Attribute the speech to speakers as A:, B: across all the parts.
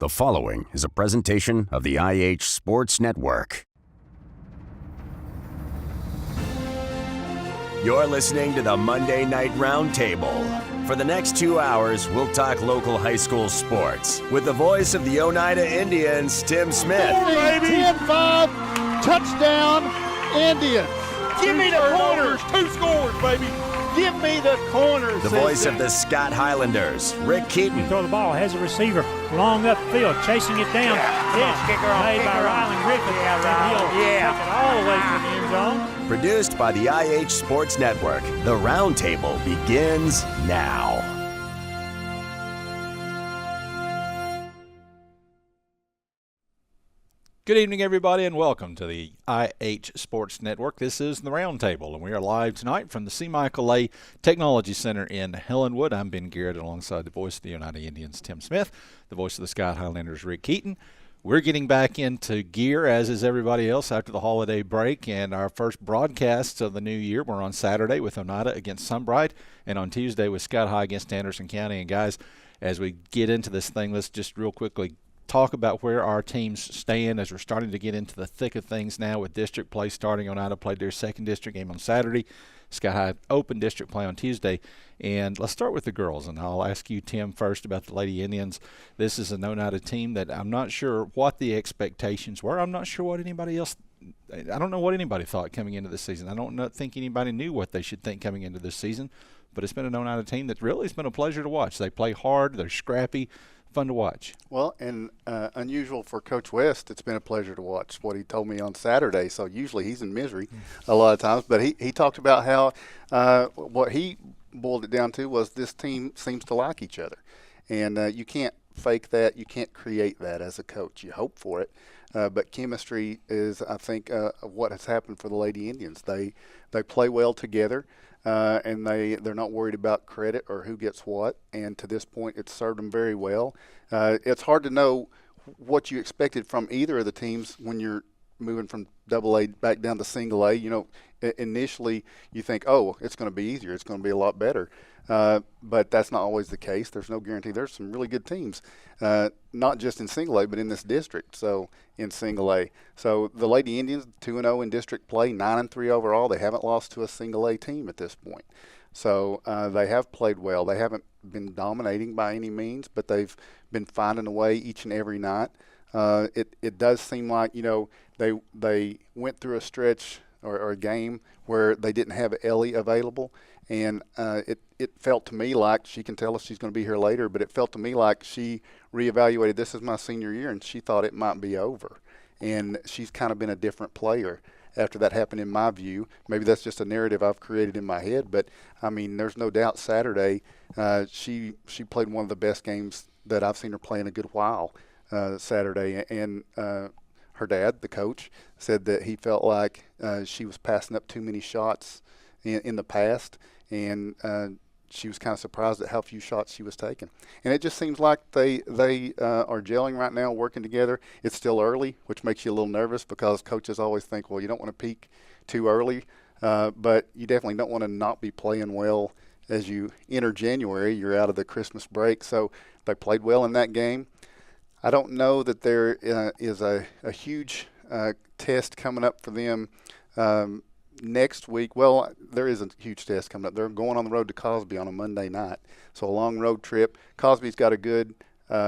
A: The following is a presentation of the IH Sports Network. You're listening to the Monday Night Roundtable. For the next 2 hours, we'll talk local high school sports with the voice of the Oneida Indians, Tim Smith.
B: 10-5, touchdown, Indians.
C: Give me the corners, 2 scores, baby.
B: Give me the corners.
A: The voice of the Scott Highlanders, Rick Keaton.
D: Throw the ball, has a receiver long upfield, chasing it down. Pitch made by Rylan Griffin. He'll take it all the way to the end zone.
A: Produced by the IH Sports Network, the Roundtable begins now.
C: Good evening, everybody, and welcome to the IH Sports Network. This is the Roundtable, and we are live tonight from the C. Michael A. Technology Center in Helenwood. I'm Ben Garrett, alongside the voice of the Oneida Indians, Tim Smith, the voice of the Scott Highlanders, Rick Keaton. We're getting back into gear, as is everybody else, after the holiday break, and our first broadcasts of the new year were on Saturday with Oneida against Sunbright, and on Tuesday with Scott High against Anderson County. And guys, as we get into this thing, let's just real quickly talk about where our teams stand as we're starting to get into the thick of things now with district play starting. Oneida played their second district game on Saturday. Scott High open district play on Tuesday. And let's start with the girls, and I'll ask you, Tim, first about the Lady Indians. This is an Oneida team that I'm not sure what the expectations were. I'm not sure what anybody else – I don't know what anybody thought coming into this season. I don't think anybody knew what they should think coming into this season. But it's been an Oneida team that really has been a pleasure to watch. They play hard. They're scrappy. Fun to watch.
B: Well, and unusual for Coach West, it's been a pleasure to watch what he told me on Saturday. So usually he's in misery a lot of times. But he talked about how what he boiled it down to was this team seems to like each other. And you can't fake that. You can't create that as a coach. You hope for it. But chemistry is, I think, what has happened for the Lady Indians. They play well together. And they're not worried about credit or who gets what. And to this point, it's served them very well. It's hard to know what you expected from either of the teams when you're moving from AA back down to single A. You know, initially you think, oh, it's going to be easier. It's going to be a lot better. But that's not always the case. There's no guarantee. There's some really good teams, not just in single A, but in this district. So in single A. So the Lady Indians, 2-0 in district play, 9-3 overall. They haven't lost to a single A team at this point. So they have played well. They haven't been dominating by any means, but they've been finding a way each and every night. It does seem like, you know, they went through a stretch or a game where they didn't have Ellie available. And it felt to me like, she can tell us she's going to be here later, but it felt to me like she reevaluated, this is my senior year, and she thought it might be over. And she's kind of been a different player after that happened, in my view. Maybe that's just a narrative I've created in my head, but, I mean, there's no doubt Saturday she played one of the best games that I've seen her play in a good while Saturday. And her dad, the coach, said that he felt like she was passing up too many shots in the past, and she was kind of surprised at how few shots she was taking. And it just seems like they are gelling right now, working together. It's still early, which makes you a little nervous because coaches always think, well, you don't want to peak too early, but you definitely don't want to not be playing well as you enter January. You're out of the Christmas break. So they played well in that game. I don't know that there is a huge test coming up for them next week. Well, there is a huge test coming up. They're going on the road to Cosby on a Monday night. So a long road trip. Cosby's got a good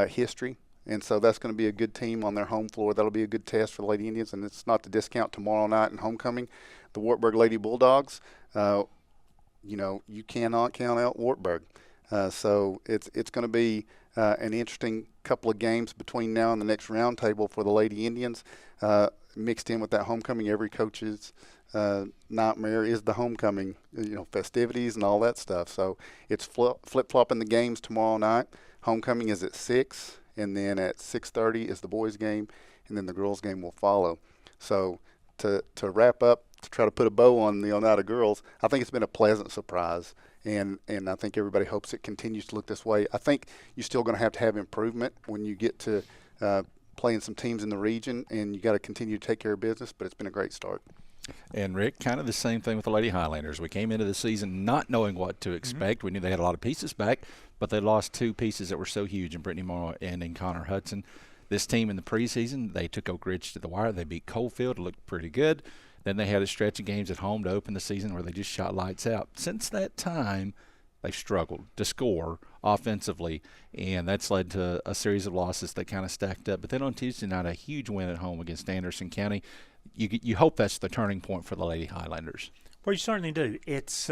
B: history, and so that's going to be a good team on their home floor. That'll be a good test for the Lady Indians, and it's not to discount tomorrow night in homecoming. The Wartburg Lady Bulldogs, you know, you cannot count out Wartburg. So it's going to be an interesting couple of games between now and the next roundtable for the Lady Indians. Mixed in with that homecoming, every coach's nightmare is the homecoming, you know, festivities and all that stuff. So it's flip-flopping the games tomorrow night. Homecoming is at 6, and then at 6:30 is the boys' game, and then the girls' game will follow. So to wrap up, to try to put a bow on the Oneida girls, I think it's been a pleasant surprise, and I think everybody hopes it continues to look this way. I think you're still going to have improvement when you get to playing some teams in the region, and you got to continue to take care of business, but it's been a great start.
C: And, Rick, kind of the same thing with the Lady Highlanders. We came into the season not knowing what to expect. We knew they had a lot of pieces back, but they lost two pieces that were so huge in Brittany Morrow and in Connor Hudson. This team in the preseason, they took Oak Ridge to the wire. They beat Coalfield. It looked pretty good. Then they had a stretch of games at home to open the season where they just shot lights out. Since that time, they've struggled to score offensively, and that's led to a series of losses that kind of stacked up. But then on Tuesday night, a huge win at home against Anderson County. You hope that's the turning point for the Lady Highlanders.
D: Well, you certainly do. It's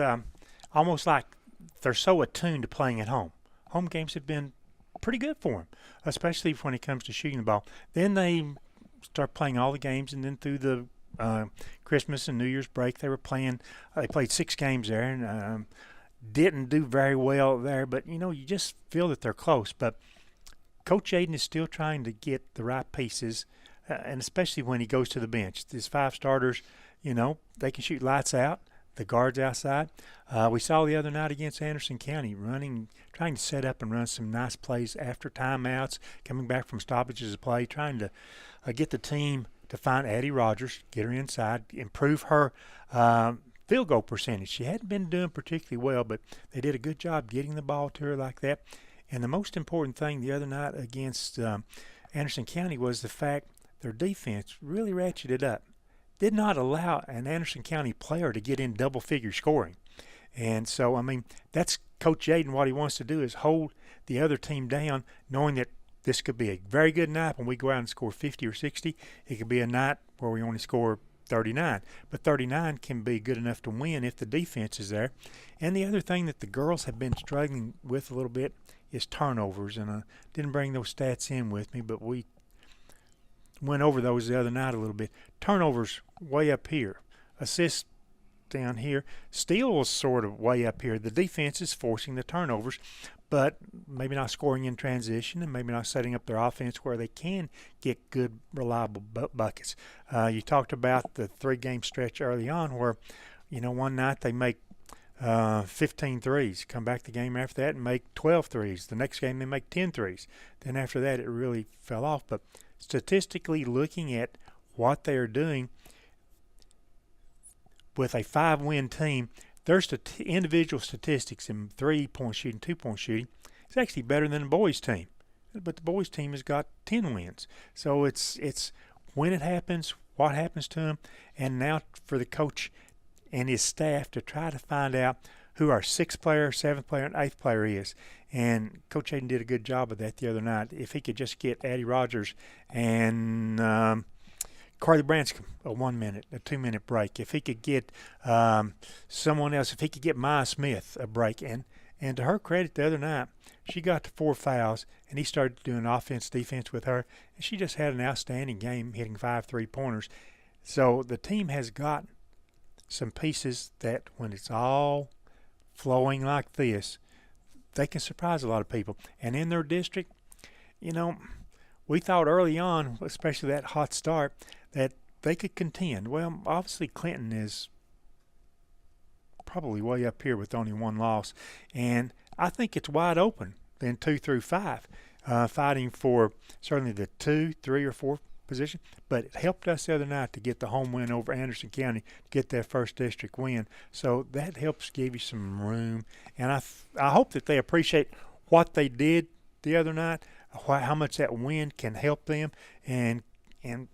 D: almost like they're so attuned to playing at home. Home games have been pretty good for them, especially when it comes to shooting the ball. Then they start playing all the games, and then through the Christmas and New Year's break, they played 6 games there, and didn't do very well there. But, you just feel that they're close. But Coach Aiden is still trying to get the right pieces, and especially when he goes to the bench. These 5 starters, they can shoot lights out. The guards outside. We saw the other night against Anderson County trying to set up and run some nice plays after timeouts, coming back from stoppages of play, trying to get the team to find Addie Rogers, get her inside, improve her field goal percentage. She hadn't been doing particularly well, but they did a good job getting the ball to her like that. And the most important thing the other night against Anderson County was the fact their defense really ratcheted up. Did not allow an Anderson County player to get in double-figure scoring. And so, that's Coach Aiden. What he wants to do is hold the other team down, knowing that this could be a very good night when we go out and score 50 or 60. It could be a night where we only score 39. But 39 can be good enough to win if the defense is there. And the other thing that the girls have been struggling with a little bit is turnovers. And I didn't bring those stats in with me, but we went over those the other night a little bit. Turnovers way up here. Assists down here. Steals sort of way up here. The defense is forcing the turnovers, but maybe not scoring in transition and maybe not setting up their offense where they can get good, reliable buckets. You talked about the 3-game stretch early on where, one night they make 15 threes, come back the game after that and make 12 threes. The next game they make 10 threes. Then after that it really fell off. But statistically looking at what they are doing with a 5-win team, their individual statistics in 3-point shooting, 2-point shooting is actually better than the boys' team. But the boys' team has got 10 wins. So it's when it happens, what happens to them, and now for the coach and his staff to try to find out who our 6th player, 7th player, and 8th player is. And Coach Aiden did a good job of that the other night. If he could just get Addie Rogers and Carly Branscombe a 1-minute, a 2-minute break. If he could get someone else, if he could get Maya Smith a break. And to her credit, the other night, she got to 4 fouls, and he started doing offense, defense with her. And she just had an outstanding game, hitting 5 3-pointers. So the team has got some pieces that when it's all flowing like this, they can surprise a lot of people. And in their district, we thought early on, especially that hot start, that they could contend. Well, obviously Clinton is probably way up here with only 1 loss. And I think it's wide open in 2 through 5, fighting for certainly the 2, 3, or 4 position. But it helped us the other night to get the home win over Anderson County, to get that first district win. So that helps give you some room. And I hope that they appreciate what they did the other night, how much that win can help them. And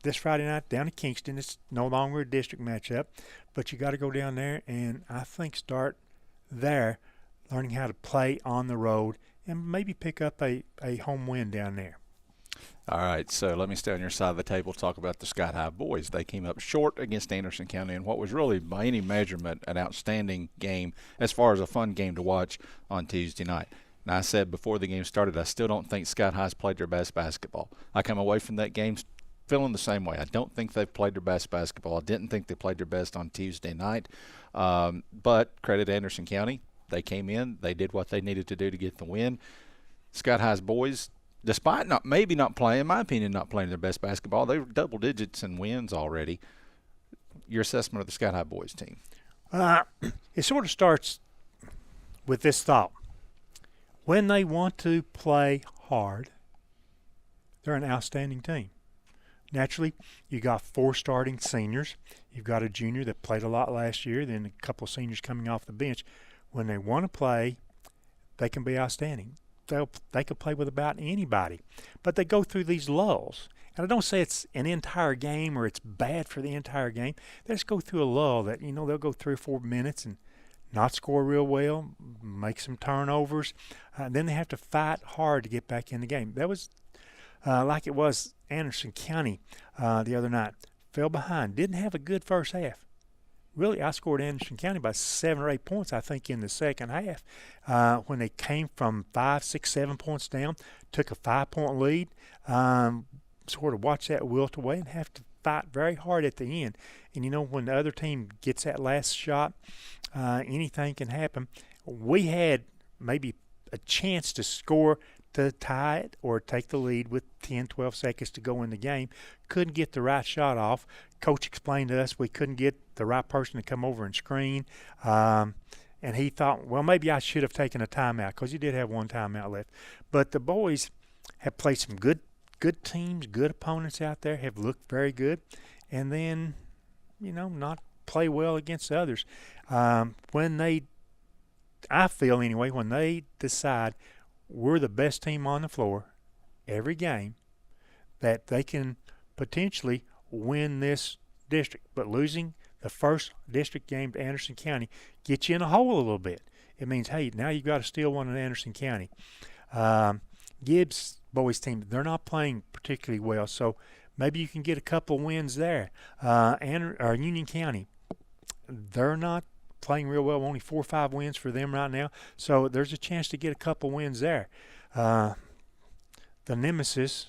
D: this Friday night down in Kingston, it's no longer a district matchup, but you got to go down there and I think start there, learning how to play on the road and maybe pick up a home win down there.
C: All right, so let me stay on your side of the table, talk about the Sky High boys. They came up short against Anderson County in what was really, by any measurement, an outstanding game as far as a fun game to watch on Tuesday night. And I said before the game started, I still don't think Sky High's played their best basketball. I come away from that game feeling the same way. I don't think they've played their best basketball. I didn't think they played their best on Tuesday night. But credit Anderson County. They came in. They did what they needed to do to get the win. Sky High's boys, despite maybe not playing, in my opinion, not playing their best basketball, they were double digits in wins already. Your assessment of the Sky High boys team?
D: It sort of starts with this thought. When they want to play hard, they're an outstanding team. naturally, you got 4 starting seniors. You've got a junior that played a lot last year, then a couple of seniors coming off the bench. When they want to play, they can be outstanding. They could play with about anybody. But they go through these lulls. And I don't say it's an entire game or it's bad for the entire game. They just go through a lull that, they'll go 3 or 4 minutes and not score real well, make some turnovers. Then they have to fight hard to get back in the game. That was like it was Anderson County the other night. Fell behind. Didn't have a good first half. Really, I scored Anderson County by 7 or 8 points, I think, in the second half. When they came from 5, 6, 7 points down, took a 5-point lead, sort of watched that wilt away and have to fight very hard at the end. And, when the other team gets that last shot, anything can happen. We had maybe a chance to score to tie it or take the lead with 10, 12 seconds to go in the game. Couldn't get the right shot off. Coach explained to us we couldn't get the right person to come over and screen. And he thought, well, maybe I should have taken a timeout because you did have 1 timeout left. But the boys have played some good teams, good opponents out there, have looked very good, and then, not play well against others. When they decide we're the best team on the floor every game, that they can potentially win this district. But losing the first district game to Anderson County gets you in a hole a little bit. It means, hey, now you've got to steal one in Anderson County. Gibbs boys team, they're not playing particularly well, so maybe you can get a couple wins there. Union County, they're not playing real well, only 4 or 5 wins for them right now, so there's a chance to get a couple wins there. The nemesis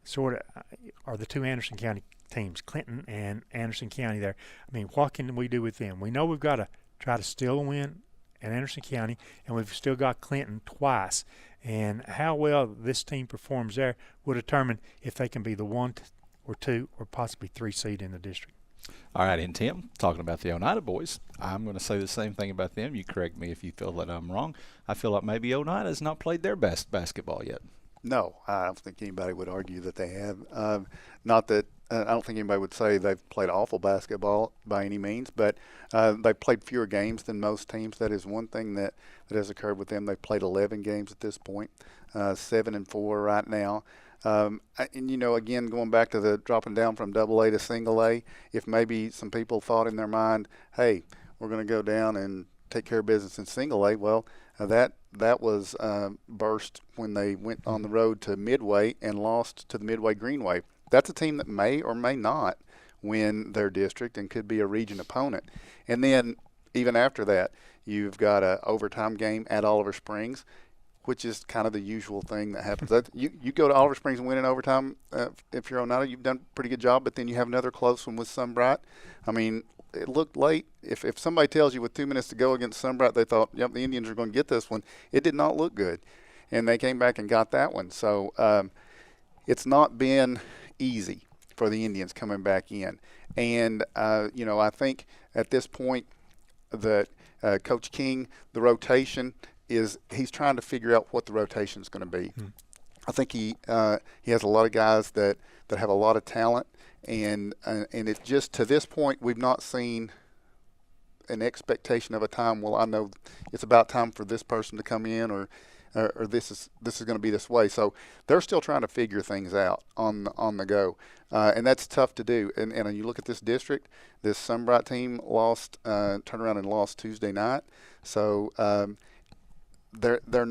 D: sort of are the 2 Anderson County teams, Clinton and Anderson County there. I mean, what can we do with them? We know we've got to try to steal a win at Anderson County, and we've still got Clinton twice. And how well this team performs there will determine if they can be the 1 or 2 or possibly 3 seed in the district.
C: All right, and Tim, talking about the Oneida boys, I'm going to say the same thing about them. You correct me if you feel that I'm wrong. I feel like maybe Oneida has not played their best basketball yet.
B: No, I don't think anybody would argue that they have. Not that I don't think anybody would say they've played awful basketball by any means, but they've played fewer games than most teams. That is one thing that has occurred with them. They've played 11 games at this point, 7-4 right now. And, again, going back to the dropping down from AA to single A, if maybe some people thought in their mind, hey, we're going to go down and take care of business in single A, well, that was burst when they went on the road to Midway and lost to the Midway Greenway. That's a team that may or may not win their district and could be a region opponent. And then even after that, you've got an overtime game at Oliver Springs, which is kind of the usual thing that happens. You go to Oliver Springs and win in overtime. If you're Oneida, you've done a pretty good job, but then you have another close one with Sunbright. I mean, it looked late. If somebody tells you with 2 minutes to go against Sunbright, they thought, yep, the Indians are going to get this one, it did not look good. And they came back and got that one. So it's not been easy for the Indians coming back in. And, I think at this point that Coach King, the rotation he's trying to figure out what the rotation is going to be. I think he has a lot of guys that have a lot of talent, and it's just to this point we've not seen an expectation of a time. Well, I know it's about time for this person to come in, or this is going to be this way. So they're still trying to figure things out on the go, and that's tough to do. And you look at this district, this Sunbright team turned around and lost Tuesday night. So there's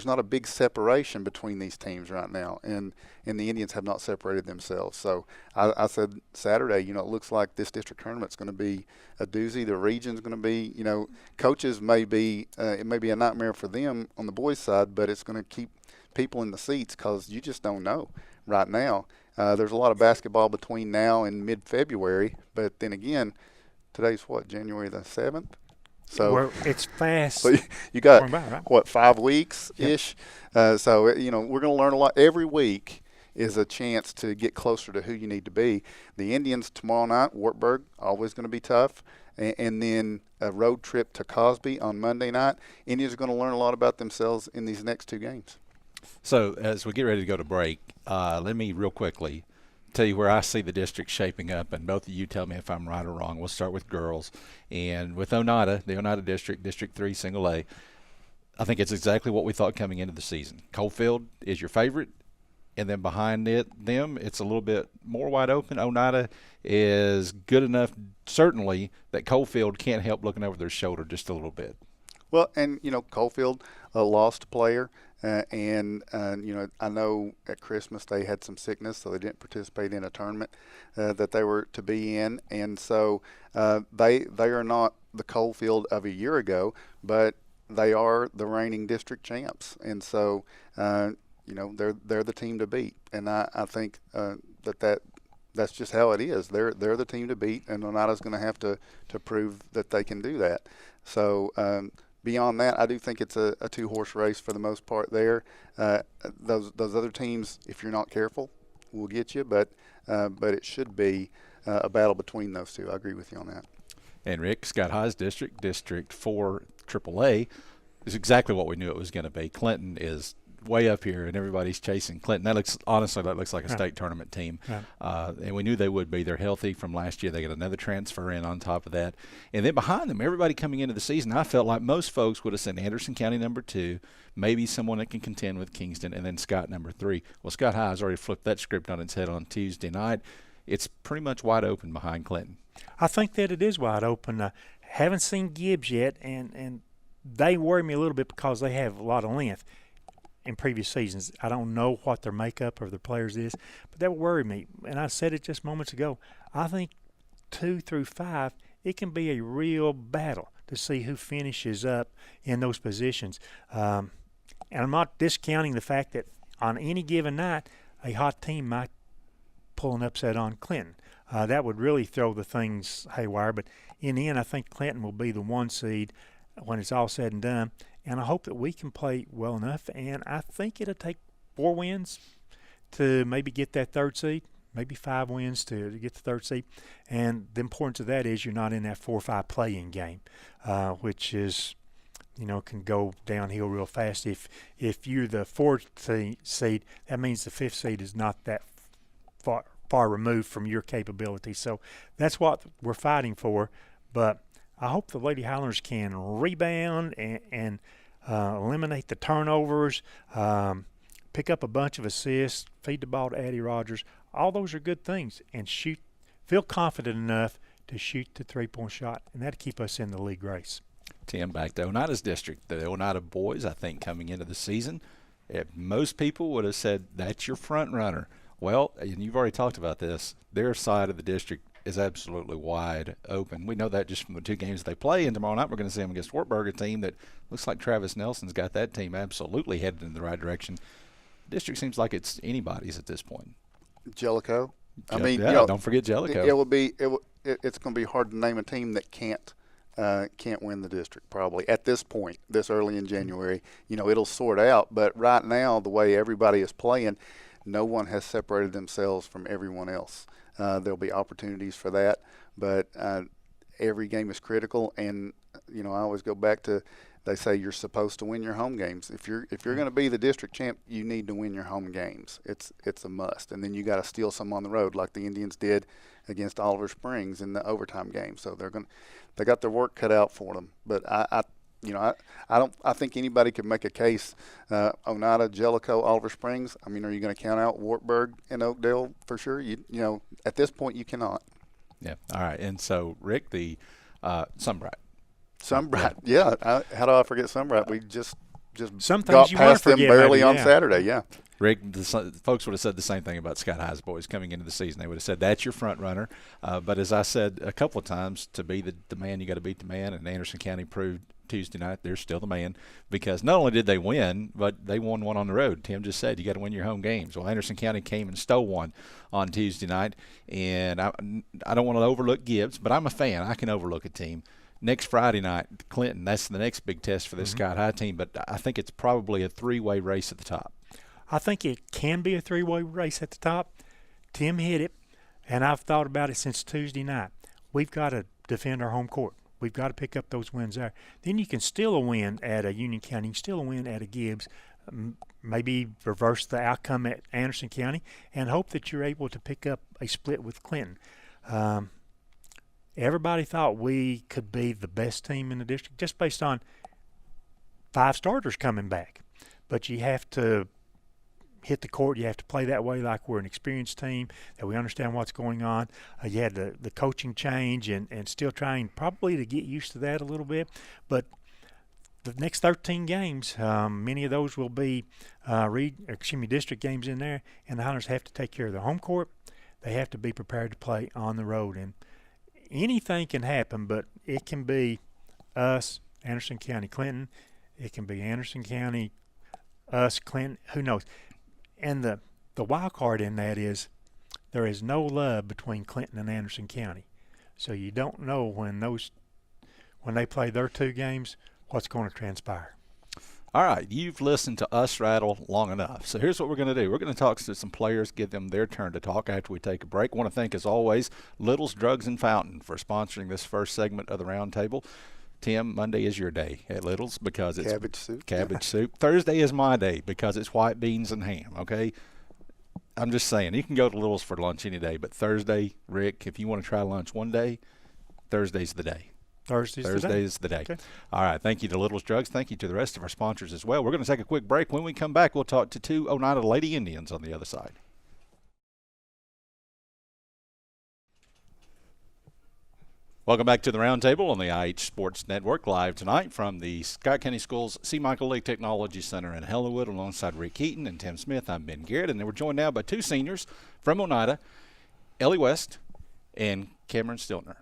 B: not a big separation between these teams right now, and the Indians have not separated themselves. So I said Saturday, it looks like this district tournament's going to be a doozy. The region's going to be, coaches it may be a nightmare for them on the boys' side, but it's going to keep people in the seats because you just don't know right now. There's a lot of basketball between now and mid-February, but then again, today's January the 7th? So
D: it's fast.
B: So you got
D: right?
B: 5 weeks ish. Yep. So we're going to learn a lot. Every week is a chance to get closer to who you need to be. The Indians tomorrow night, Wartburg, always going to be tough, and then a road trip to Cosby on Monday night. Indians are going to learn a lot about themselves in these next 2 games.
C: So as we get ready to go to break, let me real quickly tell you where I see the district shaping up, and both of you tell me if I'm right or wrong. We'll start with girls. And with Oneida, the Oneida District, District 3, Single A, I think it's exactly what we thought coming into the season. Coalfield is your favorite, and then behind them, it's a little bit more wide open. Oneida is good enough, certainly, that Coalfield can't help looking over their shoulder just a little bit.
B: Well, and, Coalfield lost a player. I know at Christmas they had some sickness, so they didn't participate in a tournament that they were to be in. And so they are not the Coalfield of a year ago, but they are the reigning district champs. And so, they're the team to beat. And I think that's just how it is. They're the team to beat, and Oneida's going to have to prove that they can do that. So beyond that, I do think it's a two-horse race for the most part there. Those other teams, if you're not careful, will get you, but it should be a battle between those two. I agree with you on that.
C: And Rick, Scott High's district, District 4 AAA, is exactly what we knew it was going to be. Clinton is way up here, and everybody's chasing Clinton. That looks like a state tournament team, and we knew they would be. They're healthy from last year. They got another transfer in on top of that, and then behind them, everybody coming into the season, I felt like most folks would have said Anderson County number 2, maybe someone that can contend with Kingston, and then Scott number 3. Well, Scott High has already flipped that script on its head on Tuesday night. It's pretty much wide open behind Clinton.
D: I think that it is wide open. Haven't seen Gibbs yet, and they worry me a little bit because they have a lot of length in previous seasons. I don't know what their makeup of their players is, but that would worry me. And I said it just moments ago. I think 2 through 5, it can be a real battle to see who finishes up in those positions. And I'm not discounting the fact that on any given night, a hot team might pull an upset on Clinton. That would really throw the things haywire. But in the end, I think Clinton will be the 1 seed when it's all said and done. And I hope that we can play well enough. And I think it'll take 4 wins to maybe get that 3rd seed, maybe 5 wins to get the 3rd seed. And the importance of that is you're not in that 4-5 play-in game, which is, can go downhill real fast. If you're the 4th seed, that means the 5th seed is not that far removed from your capability. So that's what we're fighting for. But I hope the Lady Highlanders can rebound and eliminate the turnovers, pick up a bunch of assists, feed the ball to Addie Rogers. All those are good things, and feel confident enough to shoot the 3-point shot, and that'll keep us in the league race.
C: Tim, back to Oneida's district. The Oneida boys, I think, coming into the season, most people would have said that's your front runner. Well, and you've already talked about this, their side of the district is absolutely wide open. We know that just from the 2 games they play, and tomorrow night we're going to see them against Wartburg, a team that looks like Travis Nelson's got that team absolutely headed in the right direction. The district seems like it's anybody's at this point.
B: Jellicoe.
C: Don't forget Jellicoe.
B: It's going to be hard to name a team that can't win the district probably at this point, this early in January. It'll sort out, but right now the way everybody is playing, no one has separated themselves from everyone else. There'll be opportunities for that, but every game is critical. And I always go back to, they say you're supposed to win your home games. If you're going to be the district champ, you need to win your home games. It's a must. And then you got to steal some on the road, like the Indians did against Oliver Springs in the overtime game. So they got their work cut out for them. But I think anybody could make a case. Oneida, Jellicoe, Oliver Springs. Are you going to count out Wartburg and Oakdale for sure? At this point, you cannot.
C: Yeah. All right. And so, Rick, the Sunbright.
B: Sunbright. Yeah. How do I forget Sunbright? We just
D: Sometimes
B: got
D: you
B: past them barely on
D: yeah.
B: Saturday. Yeah.
C: Rick, folks would have said the same thing about Scott High's boys coming into the season. They would have said, that's your front runner. But as I said a couple of times, to be the man, you got to beat the man. And Anderson County proved Tuesday night they're still the man, because not only did they win, but they won one on the road. Tim just said you got to win your home games. Well, Anderson County came and stole one on Tuesday night. And I don't want to overlook Gibbs, but I'm a fan. I can overlook a team. Next Friday night, Clinton, that's the next big test for this Scott High team, but I think it's probably a 3-way race at the top.
D: I think it can be a 3-way race at the top. Tim hit it, and I've thought about it since Tuesday night. We've got to defend our home court. We've got to pick up those wins there. Then you can steal a win at a Union County. You can steal a win at a Gibbs. maybe reverse the outcome at Anderson County, and hope that you're able to pick up a split with Clinton. Everybody thought we could be the best team in the district just based on 5 starters coming back. But you have to hit the court. You have to play that way like we're an experienced team, that we understand what's going on. You had the coaching change and still trying probably to get used to that a little bit. But the next 13 games, many of those will be district games in there, and the Highlanders have to take care of the home court. They have to be prepared to play on the road. And anything can happen, but it can be us, Anderson County, Clinton. It can be Anderson County, us, Clinton. Who knows? And the wild card in that is there is no love between Clinton and Anderson County. So you don't know when they play their 2 games what's going to transpire.
C: All right, you've listened to us rattle long enough. So here's what we're going to do. We're going to talk to some players, give them their turn to talk after we take a break. I want to thank, as always, Little's Drugs and Fountain for sponsoring this first segment of the Roundtable. Tim, Monday is your day at Little's because it's cabbage soup. Thursday is my day because it's white beans and ham, okay? I'm just saying, you can go to Little's for lunch any day, but Thursday, Rick, if you want to try lunch one day, Thursday's the day. Thursday is the day. Okay. All right. Thank you to Little's Drugs. Thank you to the rest of our sponsors as well. We're going to take a quick break. When we come back, we'll talk to 2 Oneida Lady Indians on the other side. Welcome back to the Roundtable on the IH Sports Network, live tonight from the Scott County Schools C. Michael Lake Technology Center in Hellenwood, alongside Rick Heaton and Tim Smith. I'm Ben Garrett, and we're joined now by 2 seniors from Oneida, Ellie West and Cameron Stiltner.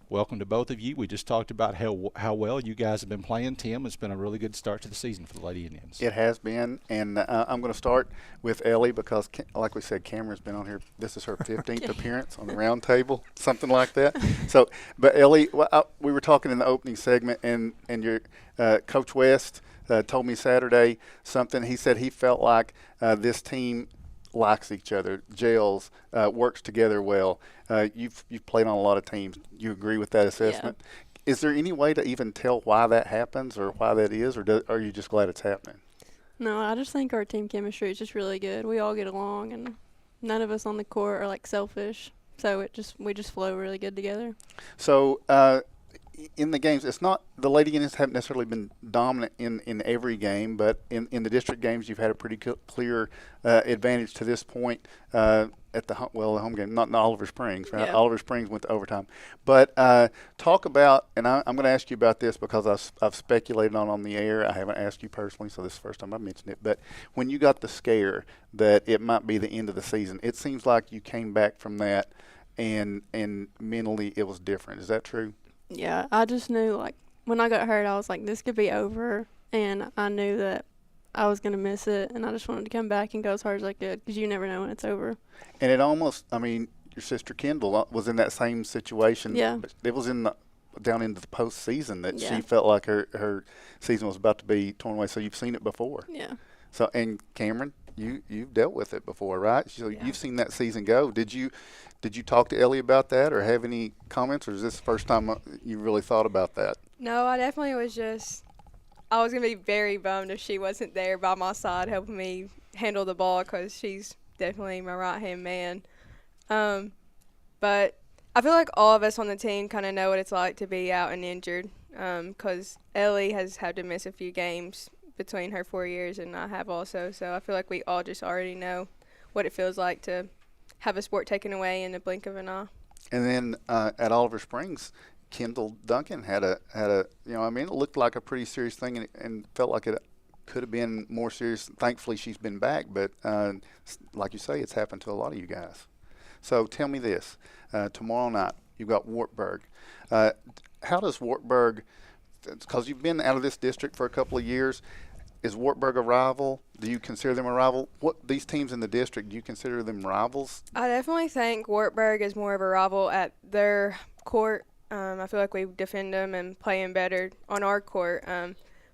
C: Welcome to both of you. We just talked about how well you guys have been playing. Tim, it's been a really good start to the season for the Lady Indians.
B: It has been, and I'm going to start with Ellie because, like we said, Cameron's been on here. This is her 15th appearance on the round table, something like that. So, but Ellie, we were talking in the opening segment, and your Coach West told me Saturday something. He said he felt like this team likes each other, gels, works together well. You've played on a lot of teams. You agree with that assessment? Yeah. Is there any way to even tell why that happens or why that is, or are you just glad it's happening?
E: No, I just think our team chemistry is just really good. We all get along, and none of us on the court are like selfish. So we just flow really good together. So
B: in the games, it's not the Lady Indians haven't necessarily been dominant in every game, but in the district games, you've had a pretty clear advantage to this point at the home game, not in Oliver Springs, right? Yeah. Oliver Springs went to overtime. But talk about, and I'm going to ask you about this because I've speculated on the air. I haven't asked you personally, so this is the first time I've mentioned it. But when you got the scare that it might be the end of the season, it seems like you came back from that and mentally it was different. Is that true?
E: Yeah, I just knew, like, when I got hurt, I was like, this could be over, and I knew that I was going to miss it, and I just wanted to come back and go as hard as I could because you never know when it's over.
B: And it almost, I mean, your sister Kendall was in that same situation.
E: Yeah.
B: It was down into the postseason that she felt like her season was about to be torn away, so you've seen it before.
E: Yeah.
B: So, and Cameron, you've dealt with it before, right? So you've seen that season go. Did you talk to Ellie about that or have any comments, or is this the first time you really thought about that?
F: No, I definitely was I was going to be very bummed if she wasn't there by my side helping me handle the ball because she's definitely my right-hand man. But I feel like all of us on the team kind of know what it's like to be out and injured because Ellie has had to miss a few games between her 4 years, and I have also. So I feel like we all just already know what it feels like to have a sport taken away in the blink of an eye.
B: And then at Oliver Springs, Kendall Duncan had a it looked like a pretty serious thing and felt like it could have been more serious. Thankfully, she's been back, but like you say, it's happened to a lot of you guys. So tell me this. Tomorrow night, you've got Wartburg. How does Wartburg, because you've been out of this district for a couple of years, is Wartburg a rival? Do you consider them a rival? These teams in the district, do you consider them rivals?
F: I definitely think Wartburg is more of a rival at their court. I feel like we defend them and play them better on our court.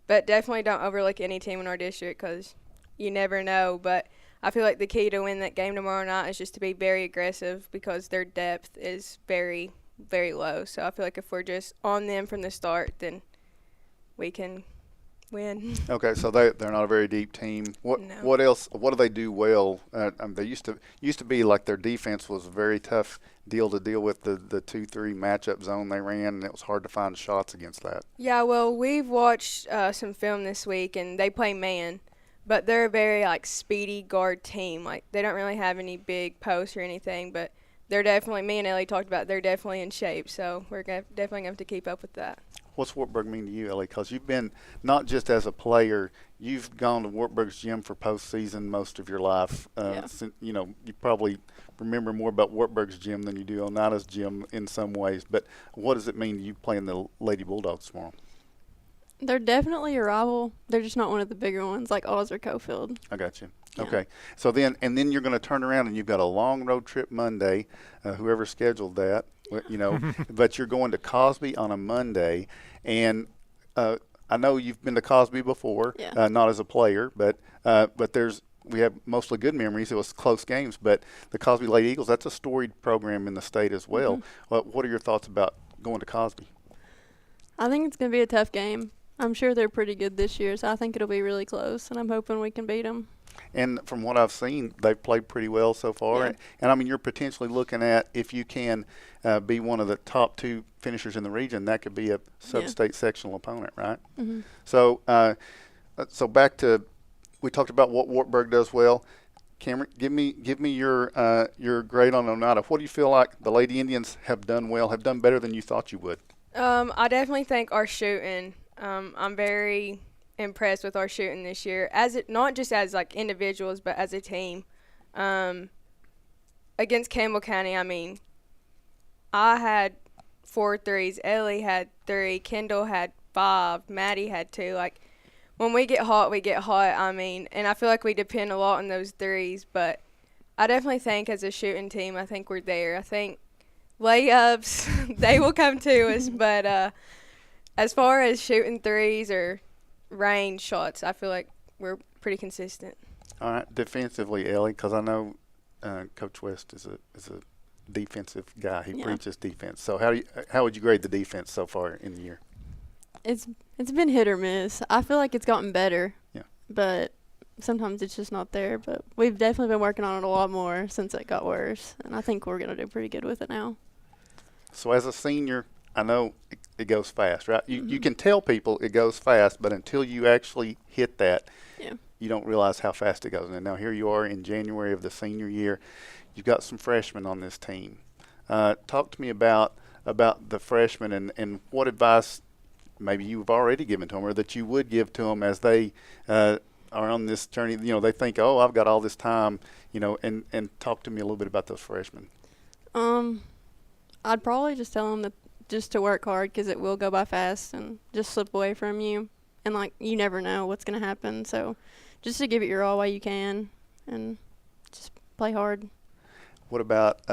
F: But definitely don't overlook any team in our district because you never know. But I feel like the key to win that game tomorrow night is just to be very aggressive because their depth is very, very low. So I feel like if we're just on them from the start, then we can win.
B: Okay, so they're not a very deep team.
F: No.
B: What else? What do they do well? They used to be like their defense was a very tough deal to deal with, the 2-3 matchup zone they ran, and it was hard to find shots against that.
F: Yeah, well, we've watched some film this week, and they play man, but they're a very like speedy guard team. Like they don't really have any big posts or anything, but they're definitely. Me and Ellie talked about they're definitely in shape, so we're definitely going to have to keep up with that.
B: What's Wartburg mean to you, Ellie? Because you've been not just as a player, you've gone to Wartburg's gym for postseason most of your life.
E: Yeah.
B: You probably remember more about Wartburg's gym than you do Oneida's gym in some ways. But what does it mean to you playing the Lady Bulldogs tomorrow?
E: They're definitely a rival. They're just not one of the bigger ones like Oz or Cofield.
B: I got you.
E: Yeah.
B: Okay. So then you're going to turn around and you've got a long road trip Monday, whoever scheduled that, but you're going to Cosby on a Monday. And I know you've been to Cosby before,
E: Yeah.
B: not as a player, but we have mostly good memories. It was close games, but the Cosby Lady Eagles, that's a storied program in the state as well.
E: Mm-hmm.
B: What are your thoughts about going to Cosby?
E: I think it's going to be a tough game. I'm sure they're pretty good this year, so I think it'll be really close, and I'm hoping we can beat them.
B: And from what I've seen, they've played pretty well so far.
E: Yeah.
B: And I mean, you're potentially looking at, if you can be one of the top 2 finishers in the region, that could be a sub-state sectional opponent, right?
E: Mm-hmm.
B: So, so back to, we talked about what Wartburg does well. Cameron, give me your grade on Oneida. What do you feel like the Lady Indians have done well, have done better than you thought you would?
F: I definitely think our shooting. I'm very impressed with our shooting this year, not just as like individuals, but as a team. Against Campbell County, I mean, I had 4 threes, Ellie had 3, Kendall had 5, Maddie had 2. Like when we get hot, we get hot. I mean, and I feel like we depend a lot on those threes, but I definitely think as a shooting team, I think we're there. I think layups, they will come to us, but as far as shooting threes or range shots, I feel like we're pretty consistent.
B: All right, defensively, Ellie, because I know Coach West is a defensive guy. He preaches defense. So how would you grade the defense so far in the year?
E: It's been hit or miss. I feel like it's gotten better.
B: Yeah.
E: But sometimes it's just not there. But we've definitely been working on it a lot more since it got worse, and I think we're going to do pretty good with it now.
B: So as a senior, I know it goes fast, right? You can tell people it goes fast, but until you actually hit that, you don't realize how fast it goes. And now here you are in January of the senior year. You've got some freshmen on this team. Talk to me about the freshmen and what advice maybe you've already given to them or that you would give to them as they are on this journey. They think, oh, I've got all this time, and talk to me a little bit about those freshmen.
E: I'd probably just tell them just to work hard because it will go by fast and just slip away from you. And, you never know what's going to happen. So just to give it your all while you can and just play hard.
B: What about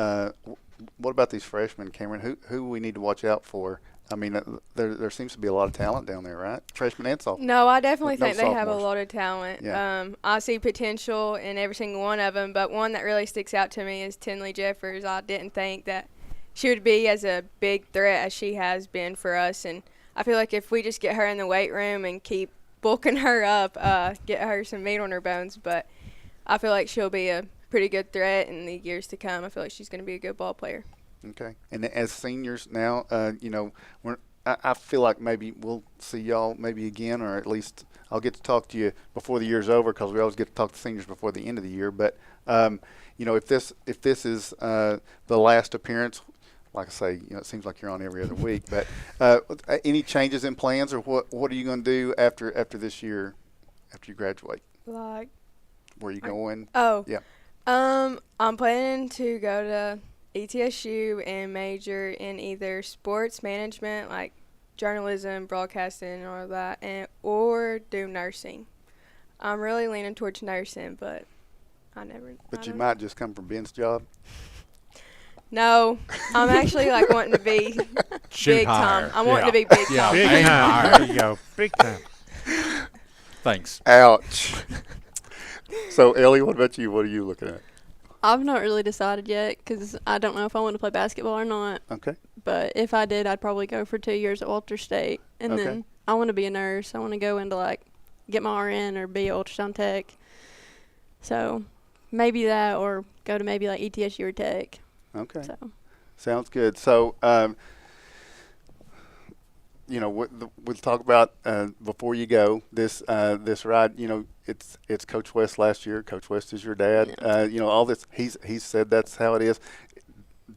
B: these freshmen, Cameron? Who we need to watch out for? I mean, there seems to be a lot of talent down there, right? Freshmen and sophomores.
F: No, I definitely think they have a
B: sophomores.
F: lot of talent.
B: Yeah.
F: I see potential in every single one of them, but one that really sticks out to me is Tinley Jeffers. I didn't think that she would be as a big threat as she has been for us, and I feel like if we just get her in the weight room and keep bulking her up, get her some meat on her bones, but I feel like she'll be a pretty good threat in the years to come. I feel like she's going to be a good ball player.
B: Okay. And as seniors now, I feel like maybe we'll see y'all maybe again, or at least I'll get to talk to you before the year's over because we always get to talk to seniors before the end of the year. But, if this is the last appearance, like I say, it seems like you're on every other week. But any changes in plans, or what are you going to do after this year, after you graduate?
F: Like,
B: Where are you going?
F: Oh.
B: Yeah.
F: I'm planning to go to ETSU and major in either sports management, like journalism, broadcasting, or that, or do nursing. I'm really leaning towards nursing, but
B: But you might just come from Ben's job.
F: No, I'm actually wanting to be big time. I'm wanting to be big time.
D: Big time. There you go. Big time.
C: Thanks.
B: Ouch. So, Ellie, what about you? What are you looking at?
E: I've not really decided yet because I don't know if I want to play basketball or not.
B: Okay.
E: But if I did, I'd probably go for 2 years at Walter State. And then I want to be a nurse. I want to go into get my RN or be an ultrasound tech. So maybe that, or go to maybe like ETSU or tech.
B: Okay.
E: So.
B: Sounds good. So, we'll talk about before you go this ride. It's Coach West last year. Coach West is your dad.
E: Yeah.
B: All this. He's said that's how it is.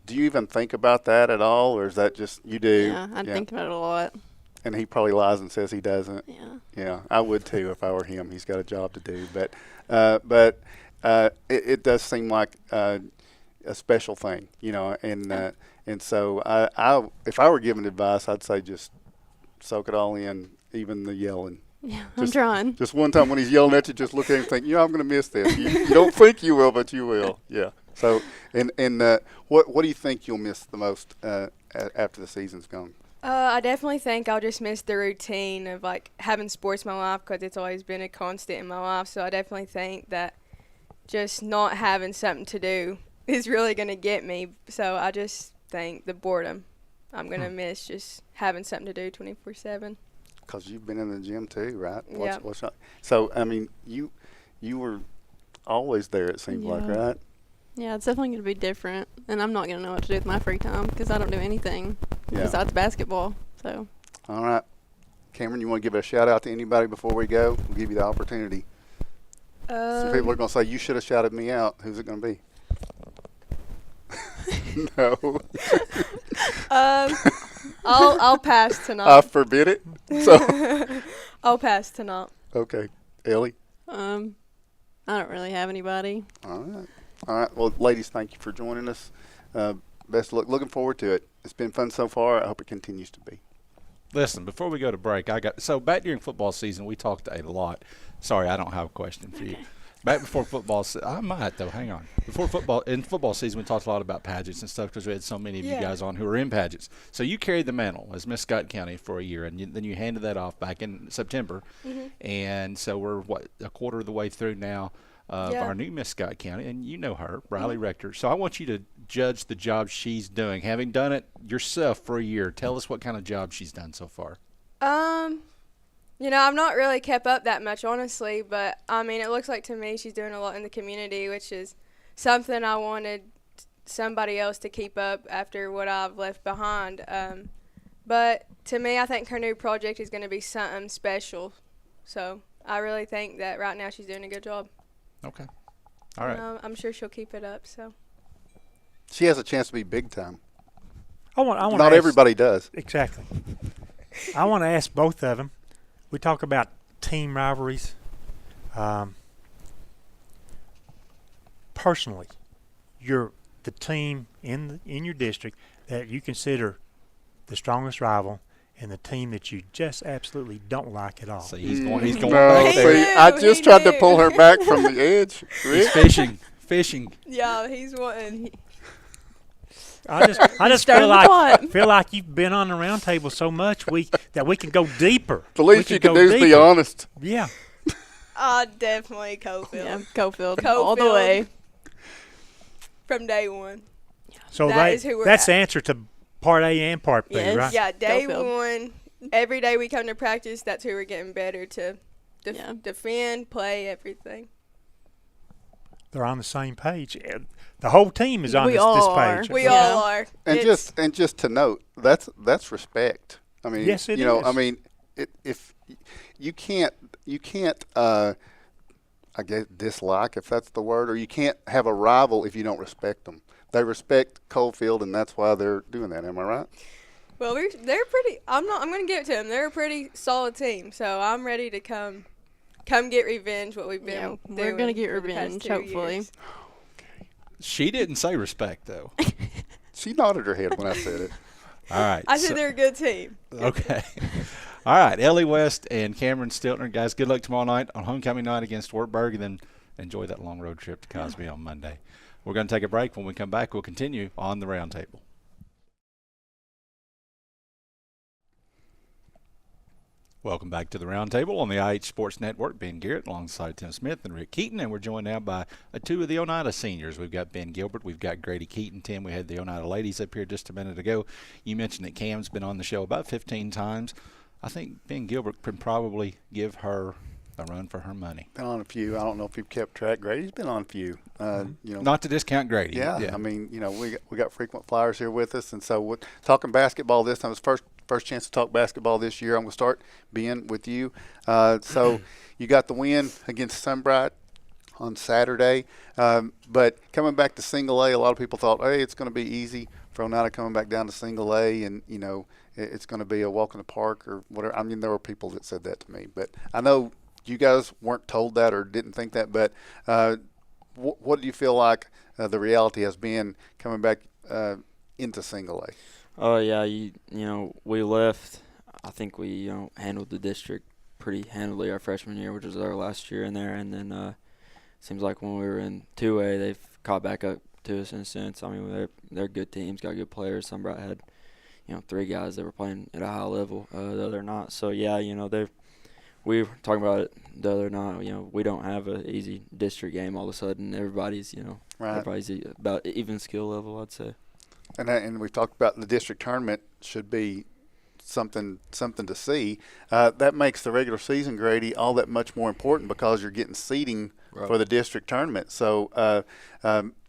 B: Do you even think about that at all, or is that just you do?
E: Yeah, I think about it a lot.
B: And he probably lies and says he doesn't.
E: Yeah.
B: Yeah, I would too if I were him. He's got a job to do, but it does seem like a special thing, and so I if I were giving advice, I'd say just soak it all in, even the yelling.
E: Yeah, I'm trying.
B: Just one time when he's yelling at you, just look at him and think, I'm going to miss this. You don't think you will, but you will. Yeah. So, and what do you think you'll miss the most after the season's gone?
F: I definitely think I'll just miss the routine of like having sports in my life because it's always been a constant in my life. So I definitely think that just not having something to do is really going to get me. So I just think the boredom I'm going to miss, just having something to do 24/7.
B: Because you've been in the gym too, right?
F: Yeah.
B: So, I mean, you were always there, it seems like, right?
E: Yeah, it's definitely going to be different, and I'm not going to know what to do with my free time because I don't do anything besides basketball. So.
B: All right. Cameron, you want to give a shout-out to anybody before we go? We'll give you the opportunity. Some people are going to say, you should have shouted me out. Who's it going to be? No.
F: I'll pass tonight.
B: I forbid it. So.
F: I'll pass tonight.
B: Okay. Ellie?
E: I don't really have anybody.
B: All right. Well, ladies, thank you for joining us. Best of luck. Looking forward to it. It's been fun so far. I hope it continues to be.
C: Listen, before we go to break, back during football season, we talked a lot. Sorry, I don't have a question for you. Back before football, I might though. Hang on. Before football season, we talked a lot about pageants and stuff because we had so many of you guys on who were in pageants. So you carried the mantle as Miss Scott County for a year, and then you handed that off back in September.
F: Mm-hmm.
C: And so we're a quarter of the way through now of our new Miss Scott County, and you know her, Riley Rector. So I want you to judge the job she's doing, having done it yourself for a year. Tell us what kind of job she's done so far.
F: I've not really kept up that much, honestly, but, it looks like to me she's doing a lot in the community, which is something I wanted somebody else to keep up after what I've left behind. But to me, I think her new project is going to be something special. So I really think that right now she's doing a good job.
C: Okay. All right.
F: I'm sure she'll keep it up, so.
B: She has a chance to be big time.
D: I want.
B: Not everybody does.
D: Exactly. I want to ask both of them. We talk about team rivalries. Personally, you're the team in your district that you consider the strongest rival, and the team that you just absolutely don't like at all.
C: So he's going
B: No,
C: back there.
B: see, I just tried to pull her back from the edge.
C: He's fishing.
F: Yeah, he's wanting.
D: I just feel like you've been on the round table so much that we can go deeper.
B: The least you can do is be honest.
D: Yeah.
F: Definitely Cofield.
E: Yeah, Cofield all the way.
F: From day one.
D: So
F: is who we're
D: that's
F: at.
D: the answer to part A and part B,
E: Yes.
D: right?
F: Yeah, day
E: Cofield.
F: one. Every day we come to practice, that's who we're getting better to defend, play, everything.
D: They're on the same page. The whole team is on
E: We
D: this
E: all
D: page.
F: We all are.
B: And just to note, that's respect. I mean,
D: Yes, it is.
B: I mean, if you can't I guess dislike, if that's the word, or you can't have a rival if you don't respect them. They respect Coalfield, and that's why they're doing that. Am I right?
F: Well, they're pretty. I'm going to give it to them. They're a pretty solid team, so I'm ready to come get revenge. What we've been doing.
E: We're gonna get
F: for the past
E: revenge,
F: 2
E: hopefully.
F: years.
C: She didn't say respect, though.
B: She nodded her head when I said it.
C: All right.
F: I said they're a good team.
C: Okay. All right. Ellie West and Cameron Stiltner, guys, good luck tomorrow night on homecoming night against Wartburg, and then enjoy that long road trip to Cosby on Monday. We're going to take a break. When we come back, we'll continue on the roundtable. Welcome back to the Roundtable on the IH Sports Network. Ben Garrett alongside Tim Smith and Rick Keaton, and we're joined now by two of the Oneida seniors. We've got Ben Gilbert, we've got Grady Keaton. Tim, we had the Oneida ladies up here just a minute ago. You mentioned that Cam's been on the show about 15 times. I think Ben Gilbert can probably give her a run for her money.
B: Been on a few. I don't know if you've kept track. Grady's been on a few.
C: Not to discount Grady.
B: Yeah. I mean, we got frequent flyers here with us, and so we're talking basketball this time. It's first chance to talk basketball this year. I'm going to start being with you. So you got the win against Sunbright on Saturday, but coming back to single A, a lot of people thought, hey, it's going to be easy for Oneida coming back down to single A, and it's going to be a walk in the park or whatever. I mean, there were people that said that to me, but I know you guys weren't told that or didn't think that. But what do you feel like the reality has been coming back into single A?
G: Oh yeah, we left. I think we handled the district pretty handily our freshman year, which was our last year in there, and then seems like when we were in 2A, they've caught back up to us in a sense. I mean, they're good teams, got good players. Sunbright had 3 guys that were playing at a high level, the other not. So yeah, we were talking about it the other night. We don't have an easy district game all of a sudden. Everybody's
B: Right.
G: everybody's about even skill level, I'd say.
B: And we've talked about the district tournament should be something to see. That makes the regular season, Grady, all that much more important because you're getting seeding for the district tournament. So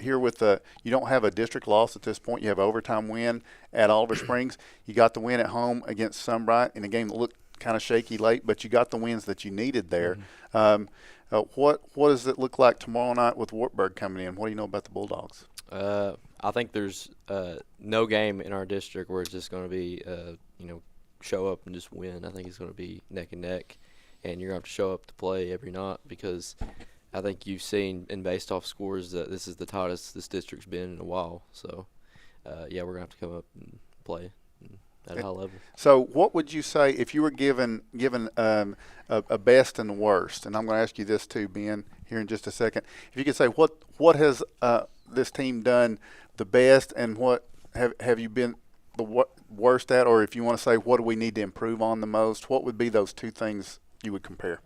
B: here with you don't have a district loss at this point. You have an overtime win at Oliver Springs. You got the win at home against Sunbright in a game that looked kind of shaky late, but you got the wins that you needed there. What does it look like tomorrow night with Wartburg coming in? What do you know about the Bulldogs?
H: I think there's no game in our district where it's just going to be, show up and just win. I think it's going to be neck and neck, and you're going to have to show up to play every night because I think you've seen in based off scores that this is the tightest this district's been in a while. So, we're going to have to come up and play at a high level. So
B: what would you say if you were given a best and worst? And I'm going to ask you this too, Ben, here in just a second. If you could say what has this team done the best, and what have you been the worst at, or if you want to say what do we need to improve on the most, what would be those 2 things you would compare?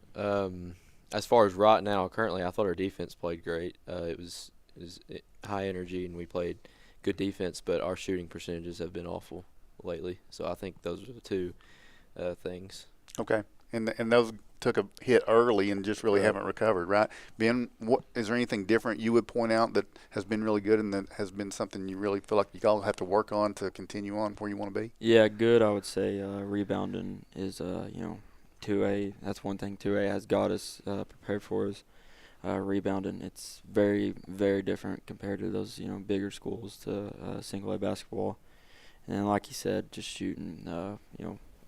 H: As far as right now, currently, I thought our defense played great. It was high energy, and we played good defense, but our shooting percentages have been awful lately. So I think those are the 2 things.
B: Okay. And those took a hit early and just really haven't recovered, right? Ben, is there anything different you would point out that has been really good and that has been something you really feel like you all have to work on to continue on where you want to be?
G: Yeah, good. I would say rebounding is 2A. That's one thing 2A has got us prepared for is rebounding. It's very, very different compared to those bigger schools to single A basketball. And then, like you said, just shooting.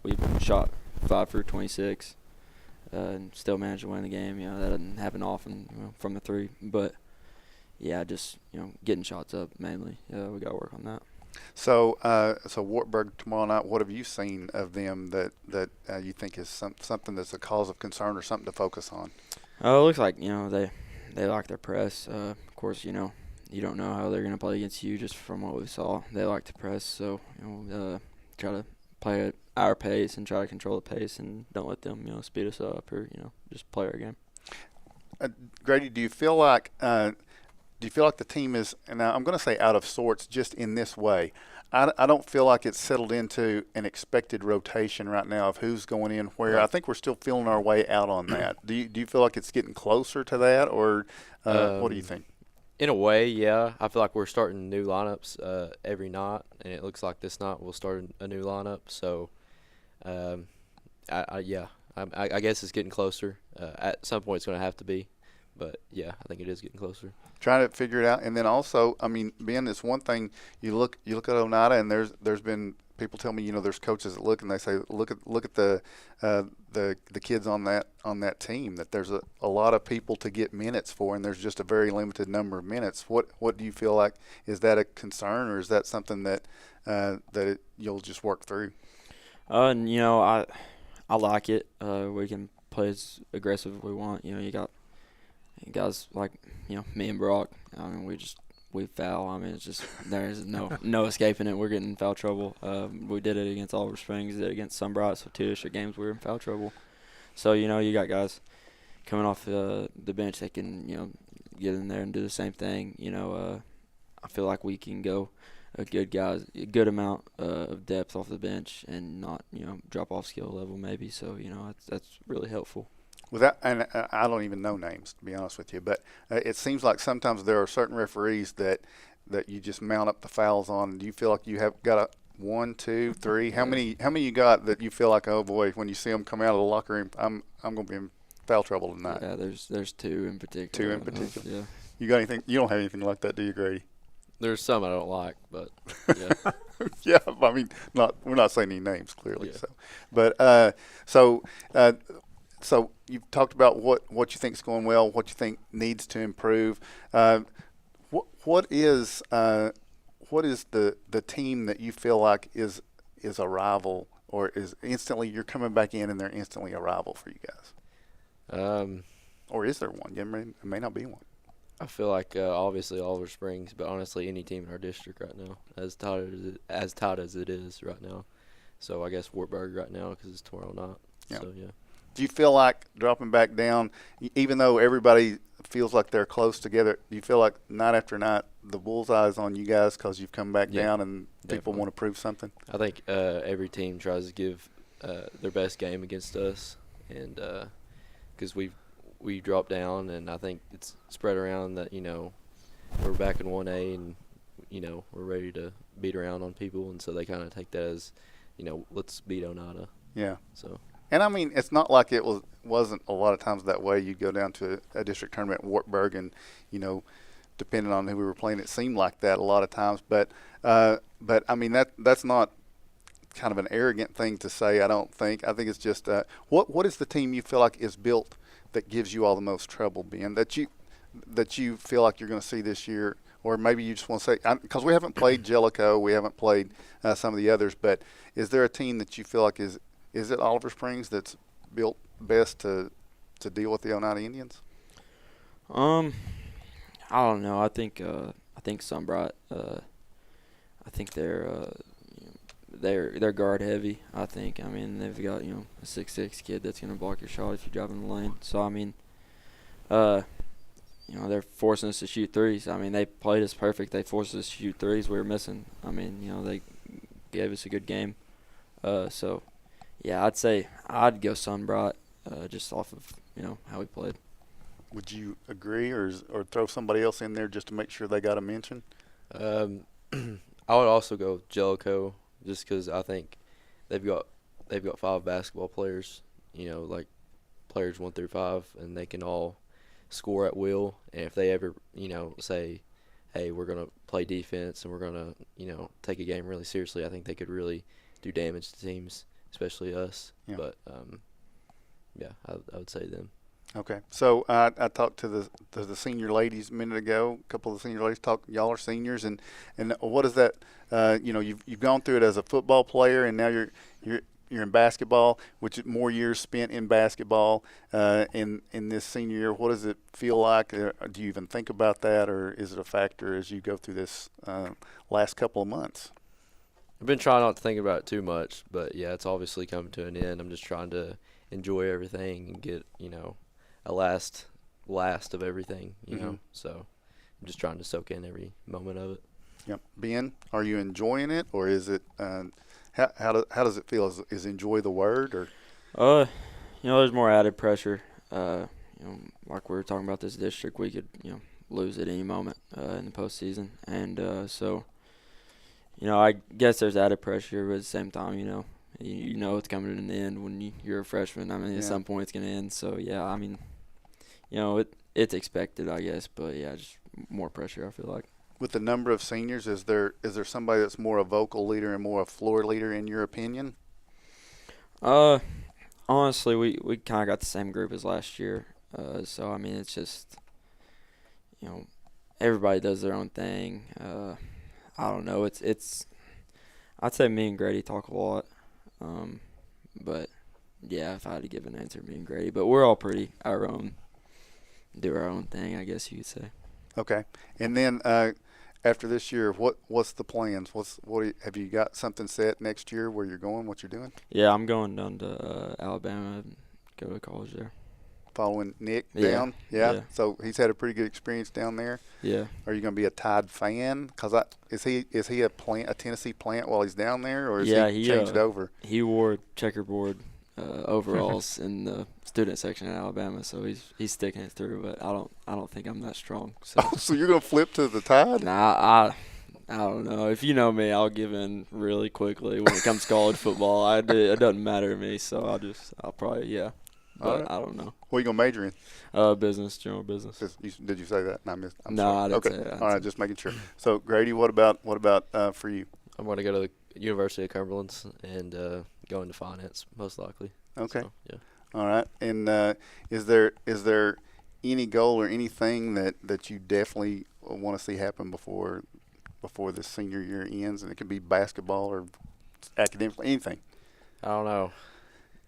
G: We've shot 5 for 26 and still managed to win the game. That doesn't happen often from the 3. But, yeah, just, getting shots up mainly. We got to work on that.
B: So Wartburg tomorrow night, what have you seen of them that you think is something that's a cause of concern or something to focus on?
G: It looks like, they like their press. Of course, you don't know how they're going to play against you just from what we saw. They like to press, so try to play at our pace and try to control the pace and don't let them speed us up or just play our game.
B: Grady, do you feel like the team is, and I'm going to say out of sorts just in this way? I don't feel like it's settled into an expected rotation right now of who's going in where. Right. I think we're still feeling our way out on that. Do you feel like it's getting closer to that, or what do you think?
H: In a way, yeah. I feel like we're starting new lineups every night, and it looks like this night we'll start a new lineup. So, I guess it's getting closer. At some point, it's going to have to be, but yeah, I think it is getting closer.
B: Trying to figure it out, and then also, I mean, Ben, it's one thing you look at Oneida, and there's been people tell me, there's coaches that look and they say, look at the kids on that team, that there's a lot of people to get minutes for, and there's just a very limited number of minutes. What do you feel like? Is that a concern, or is that something that you'll just work through?
G: I like it. We can play as aggressive as we want. You got guys like me and Brock. I mean, we foul. I mean, it's just there's no escaping it. We're getting in foul trouble. We did it against Oliver Springs, did it against Sunbright, so 2 district games we were in foul trouble. So you got guys coming off the bench that can get in there and do the same thing. I feel like we can go a good amount of depth off the bench and not drop off skill level maybe. So that's really helpful.
B: And I don't even know names, to be honest with you, but it seems like sometimes there are certain referees that you just mount up the fouls on. Do you feel like you have got a 1, 2, 3? How many you got that you feel like, oh boy, when you see them come out of the locker room, I'm going to be in foul trouble tonight?
G: Yeah, there's 2 in particular.
B: 2 in particular.
G: Yeah.
B: You got anything? You don't have anything like that, do you, Grady?
H: There's some I don't like, but yeah.
B: Yeah, I mean, we're not saying any names clearly.
H: Yeah.
B: So, but so you've talked about what you think is going well, what you think needs to improve. What is the team that you feel like is a rival, or is instantly you're coming back in and they're instantly a rival for you guys? Or is there one? There may not be one.
H: I feel like obviously Oliver Springs, but honestly any team in our district right now, as tight as it is right now. So I guess Wartburg right now because it's tomorrow night.
B: Yeah.
H: So yeah.
B: Do you feel like dropping back down, even though everybody feels like they're close together, do you feel like night after night the bullseye's on you guys because you've come back down and people want to prove something?
H: I think every team tries to give their best game against us, and because we dropped down, and I think it's spread around that, we're back in 1A and, we're ready to beat around on people, and so they kind of take that as, let's beat Oneida.
B: Yeah.
H: So.
B: And, I mean, it's not like it wasn't a lot of times that way. You'd go down to a district tournament in Wartburg and, depending on who we were playing, it seemed like that a lot of times. But I mean, that's not kind of an arrogant thing to say, I don't think. I think it's just what is the team you feel like is built that gives you all the most trouble, Ben, that you feel like you're going to see this year? Or maybe you just want to say, because we haven't played Jellicoe, we haven't played some of the others, but is there a team that you feel like is it Oliver Springs that's built best to deal with the Oneida Indians?
G: I don't know. I think Sunbright. I think they're guard heavy. I think. I mean, they've got a 6'6" kid that's gonna block your shot if you drive in the lane. So I mean, they're forcing us to shoot threes. I mean, they played us perfect. They forced us to shoot threes. We were missing. I mean, they gave us a good game. So. Yeah, I'd say I'd go Sunbright just off of, how we played.
B: Would you agree or throw somebody else in there just to make sure they got a mention?
H: I would also go Jellicoe just because I think they've got 5 basketball players, like players 1 through 5, and they can all score at will. And if they ever, say, hey, we're going to play defense and we're going to, take a game really seriously, I think they could really do damage to teams, especially us. Yeah. But, I would say them.
B: Okay. So I talked to the senior ladies a minute ago. A couple of the senior ladies talked. Y'all are seniors, and what is that? You've gone through it as a football player, and now you're in basketball, which is more years spent in basketball in this senior year. What does it feel like? Do you even think about that, or is it a factor as you go through this last couple of months?
H: I've been trying not to think about it too much, but yeah, it's obviously coming to an end. I'm just trying to enjoy everything and get, a last of everything, you know. So I'm just trying to soak in every moment of it.
B: Yep. Ben, are you enjoying it, or is it how does it feel? Is enjoy the word, or?
G: There's more added pressure. Like we were talking about this district, we could, lose at any moment in the postseason, and so. I guess there's added pressure, but at the same time, it's coming to an end when you're a freshman. I mean, at some point it's going to end. So, yeah, I mean, it's expected, I guess. But, yeah, just more pressure, I feel like.
B: With the number of seniors, is there somebody that's more a vocal leader and more a floor leader in your opinion?
G: Honestly, we kind of got the same group as last year. So, I mean, it's just, everybody does their own thing. I don't know. It's. I'd say me and Grady talk a lot, but yeah, if I had to give an answer, me and Grady. But we're all pretty our own, do our own thing, I guess you could say.
B: Okay, and then after this year, what's the plans? Have you got something set next year where you're going? What you're doing?
G: Yeah, I'm going down to Alabama and go to college there.
B: Following Nick down? Yeah. So he's had a pretty good experience down there.
G: Yeah.
B: Are you going to be a Tide fan? Because is he a Tennessee plant while he's down there, or is he changed over?
G: He wore checkerboard overalls in the student section at Alabama, so he's sticking it through. But I don't think I'm that strong. So,
B: So you're gonna flip to the Tide?
G: nah, I don't know. If you know me, I'll give in really quickly when it comes to college football. It doesn't matter to me, so I'll probably But
B: right.
G: I don't know.
B: What are you gonna major in?
G: General business.
B: Did you say that? No, I missed. I'm
G: No,
B: sorry.
G: I didn't
B: Okay.
G: say that.
B: All right, just making sure. So Grady, what about for you?
H: I'm going to go to the University of Cumberland and go into finance, most likely.
B: Okay.
H: So, yeah.
B: All right. And is there any goal or anything that you definitely want to see happen before this senior year ends? And it could be basketball or academically, anything.
H: I don't know.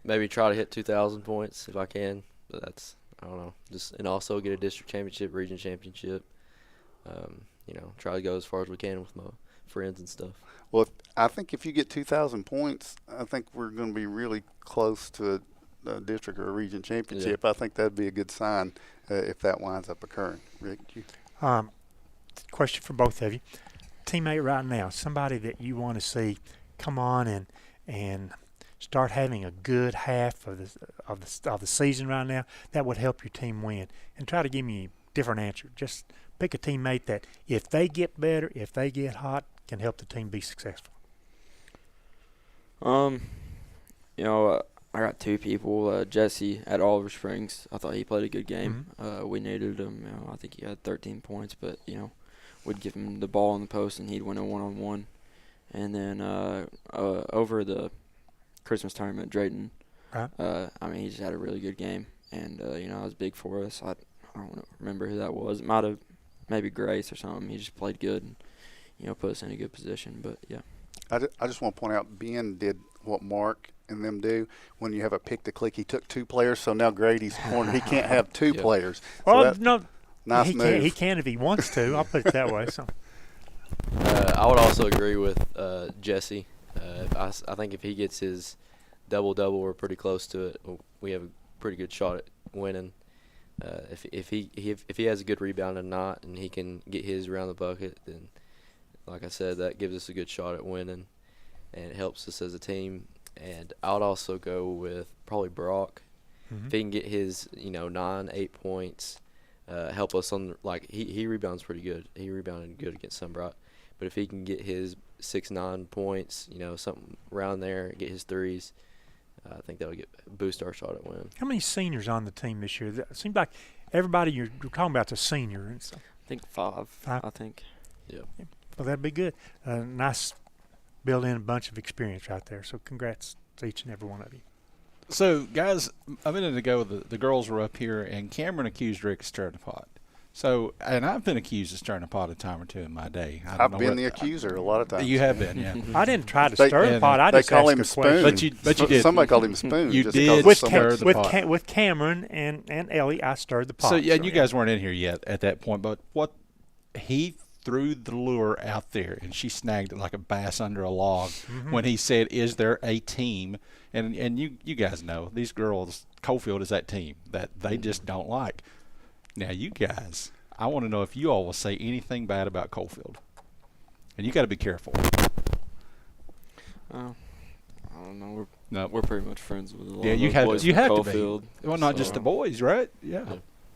H: Maybe try to hit 2,000 points if I can. But that's, I don't know. And also get a district championship, region championship. Try to go as far as we can with my friends and stuff.
B: Well, I think if you get 2,000 points, I think we're going to be really close to a district or a region championship. I think that'd be a good sign if that winds up occurring. Rick,
D: Question for both of you. Teammate right now, somebody that you want to see come on and start having a good half of the season right now, that would help your team win. And try to give me a different answer. Just pick a teammate that if they get better, if they get hot, can help the team be successful.
G: I got two people. Jesse at Oliver Springs. I thought he played a good game.
D: Mm-hmm.
G: We needed him. I think he had 13 points, but we'd give him the ball in the post and he'd win a one-on-one. And then over the Christmas tournament, Drayton.
D: Right.
G: He just had a really good game, and it was big for us. I don't remember who that was. It might have maybe Grace or something. He just played good and put us in a good position. But yeah,
B: I just want to point out Ben did what Mark and them do when you have a pick to click. He took two players, so now Grady's corner. He can't have two players. So nice move.
D: He can if he wants to. I'll put it that way. So.
H: I would also agree with Jesse. I think if he gets his double-double, we're pretty close to it. We have a pretty good shot at winning. If he has a good rebound and he can get his around the bucket, then, like I said, that gives us a good shot at winning, and it helps us as a team. And I would also go with probably Brock.
D: Mm-hmm.
H: If he can get his 9-8 points, help us on he rebounds pretty good. He rebounded good against Sunbright. But if he can get his 6-9 points, something around there, get his threes, I think that would boost our shot at win.
D: How many seniors on the team this year? It seems like everybody you're talking about is a senior. And so.
G: I think five. I think.
H: Yeah.
D: Well, that'd be good. Nice build in a bunch of experience right there. So congrats to each and every one of you.
C: So, guys, a minute ago, the girls were up here, and Cameron accused Rick of stirring the pot. So, and I've been accused of stirring the pot a time or two in my day.
B: I've been the accuser a lot of times.
C: You have been, yeah.
D: I didn't try to stir the pot. I
B: they
D: just
B: call
D: asked
B: him
D: a question.
B: Spoon.
C: But you did.
B: Somebody called him Spoon.
C: You
B: just
C: did
B: because
C: stir the pot.
D: With Cameron and Ellie, I stirred the pot.
C: So, yeah, you guys weren't in here yet at that point, but what he threw the lure out there, and she snagged it like a bass under a log when he said, is there a team? And you guys know, these girls, Cofield is that team that they just don't like. Now, you guys, I want to know if you all will say anything bad about Cofield. And you got to be careful.
G: I don't know. We're pretty much friends with a lot of boys
C: you
G: from
C: have
G: Cofield.
C: to be. Well, not just the boys, right? Yeah.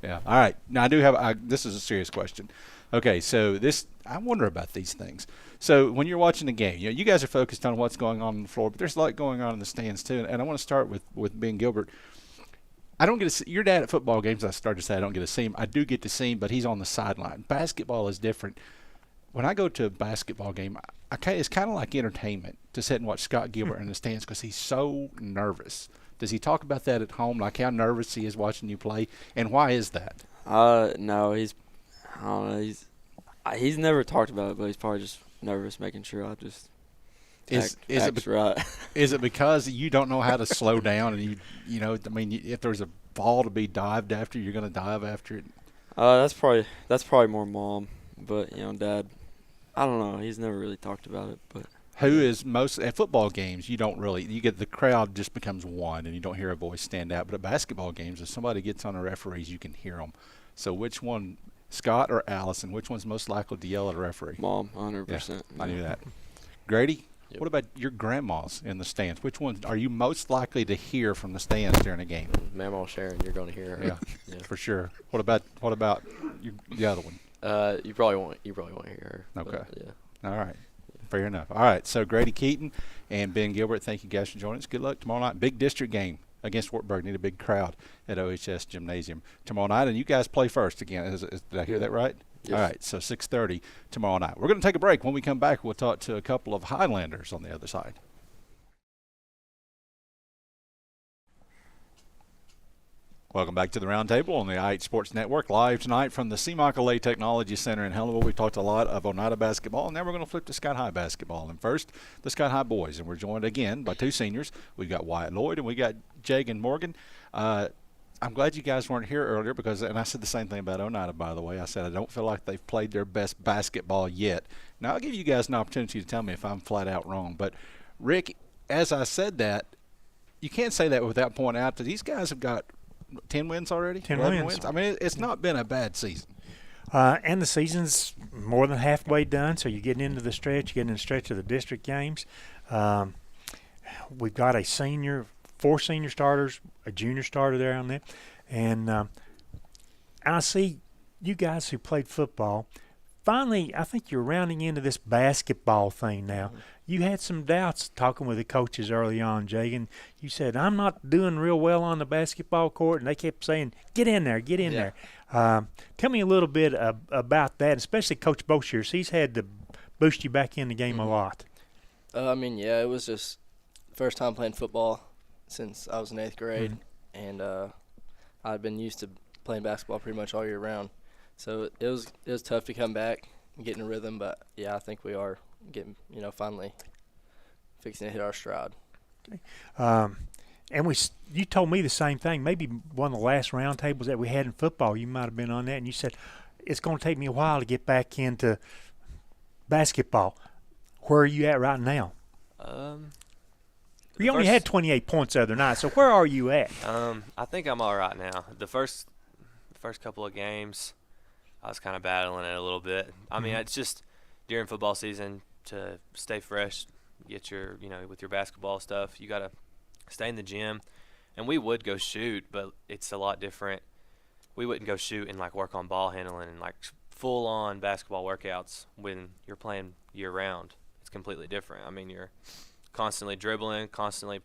C: All right. Now, I do have this is a serious question. Okay, so I wonder about these things. So when you're watching the game, you guys are focused on what's going on the floor, but there's a lot going on in the stands too. And I want to start with Ben Gilbert. I don't get to see your dad at football games. I started to say I don't get to see him. I do get to see him, but he's on the sideline. Basketball is different. When I go to a basketball game, it's kind of like entertainment to sit and watch Scott Gilbert in the stands because he's so nervous. Does he talk about that at home, like how nervous he is watching you play, and why is that?
G: No, I don't know. He's never talked about it, but he's probably just nervous, making sure I just act right.
C: Is it because you don't know how to slow down, and if there's a ball to be dived after, you're going to dive after it?
G: That's probably more Mom, but Dad, I don't know. He's never really talked about it, but.
C: Who is most at football games? You get the crowd just becomes one, and you don't hear a voice stand out. But at basketball games, if somebody gets on the referees, you can hear them. So which one, Scott or Allison? Which one's most likely to yell at a referee?
G: Mom, 100%.
C: Yeah, I knew that. Grady.
H: Yep.
C: What about your grandmas in the stands? Which ones are you most likely to hear from the stands during a game?
H: Mamaw Sharon, you're going to hear her.
C: Yeah, for sure. What about the other one?
H: You probably won't hear her.
C: Okay.
H: But, yeah.
C: All right. Fair enough. All right. So Grady Keaton and Ben Gilbert, thank you guys for joining us. Good luck tomorrow night. Big district game against Wartburg. Need a big crowd at OHS Gymnasium tomorrow night. And you guys play first again. Did I hear that right?
H: Yes.
C: All right. So 6:30 tomorrow night. We're going to take a break. When we come back, we'll talk to a couple of Highlanders on the other side. Welcome back to the Roundtable on the IH Sports Network, live tonight from the C. Michael A. Technology Center in Hellenville. We talked a lot of Oneida basketball, and now we're going to flip to Scott High basketball. And first, the Scott High boys, and we're joined again by two seniors. We've got Wyatt Lloyd and we got Jagan Morgan. I'm glad you guys weren't here earlier because, and I said the same thing about Oneida, by the way. I said I don't feel like they've played their best basketball yet. Now, I'll give you guys an opportunity to tell me if I'm flat out wrong. But, Rick, as I said that, you can't say that without pointing out that these guys have got 10 wins already?
D: 10
C: wins. I mean, it's not been a bad season.
D: And the season's more than halfway done, so you're getting into the stretch. You're getting in the stretch of the district games. We've got 4 senior starters, a junior starter there on there. And I see you guys who played football, finally, I think you're rounding into this basketball thing now. Mm-hmm. You had some doubts talking with the coaches early on, Jagan. You said, I'm not doing real well on the basketball court, and they kept saying, get in there, get in there. Tell me a little bit about that, especially Coach Boshears. He's had to boost you back in the game a lot.
I: It was just first time playing football since I was in 8th grade, and I'd been used to playing basketball pretty much all year round. So it was tough to come back and get in a rhythm, but, yeah, I think we are getting, finally fixing to hit our stride.
D: Okay. And you told me the same thing. Maybe one of the last roundtables that we had in football, you might have been on that, and you said, it's going to take me a while to get back into basketball. Where are you at right now? You only had 28 points the other night, so where are you at?
J: I think I'm all right now. The first couple of games, I was kind of battling it a little bit. I mean, it's just during football season to stay fresh, get your, with your basketball stuff, you got to stay in the gym. And we would go shoot, but it's a lot different. We wouldn't go shoot and, work on ball handling and, full-on basketball workouts when you're playing year-round. It's completely different. I mean, you're constantly dribbling, constantly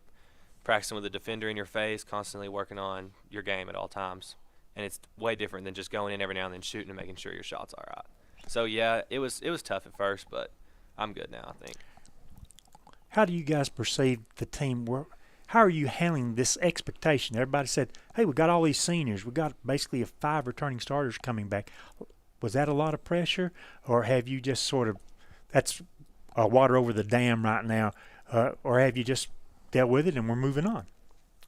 J: practicing with a defender in your face, constantly working on your game at all times. And it's way different than just going in every now and then shooting and making sure your shot's all right. So, yeah, it was tough at first, but I'm good now, I think.
D: How do you guys perceive the team work? How are you handling this expectation? Everybody said, hey, we got all these seniors. We got basically 5 returning starters coming back. Was that a lot of pressure, or have you just sort of that's water over the dam right now, or have you just dealt with it and we're moving on?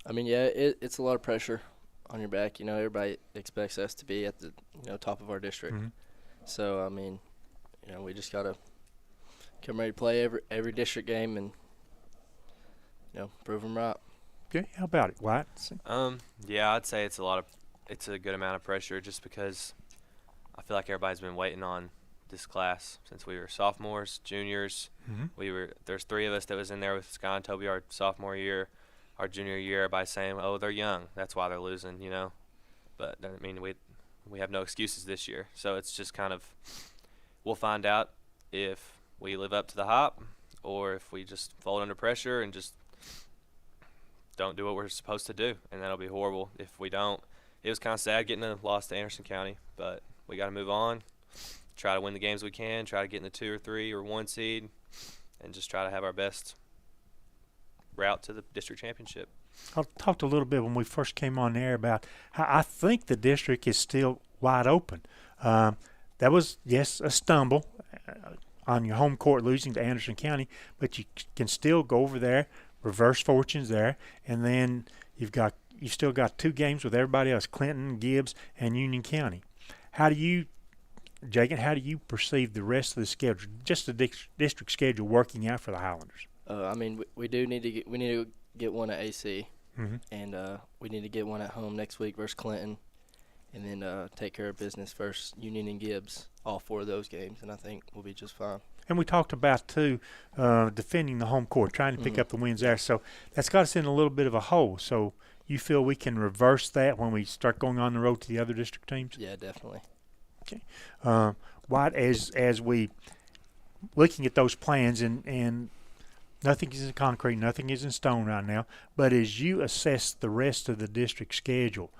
I: I mean, yeah, it's a lot of pressure on your back. Everybody expects us to be at the top of our district. Mm-hmm. So, I mean, we just got to come ready to play every district game and, prove them right.
D: Okay, how about it, Wyatt?
J: Yeah, I'd say it's a good amount of pressure just because I feel like everybody's been waiting on this class since we were sophomores, juniors. Mm-hmm. There's 3 of us that was in there with Sky and Toby our sophomore year. Our junior year, everybody's saying, oh, they're young. That's why they're losing, But, I mean, we have no excuses this year. So it's just kind of we'll find out if we live up to the hype or if we just fold under pressure and just don't do what we're supposed to do. And that'll be horrible if we don't. It was kind of sad getting a loss to Anderson County, but we got to move on, try to win the games we can, try to get in the 2 or 3 or 1 seed, and just try to have our best route to the district championship.
D: I talked a little bit when we first came on air about how I think the district is still wide open. That was, yes, a stumble on your home court losing to Anderson County, but you can still go over there, reverse fortunes there, and then you've still got 2 games with everybody else, Clinton, Gibbs, and Union County. How do you perceive the rest of the schedule, just the district schedule working out for the Highlanders?
I: I mean, we need to get one at AC, and we need to get one at home next week versus Clinton, and then take care of business versus Union and Gibbs, all 4 of those games, and I think we'll be just fine.
D: And we talked about, too, defending the home court, trying to pick up the wins there. So that's got us in a little bit of a hole. So you feel we can reverse that when we start going on the road to the other district teams?
I: Yeah, definitely.
D: Okay. White, as we looking at those plans, and nothing is in concrete, nothing is in stone right now, but as you assess the rest of the district schedule,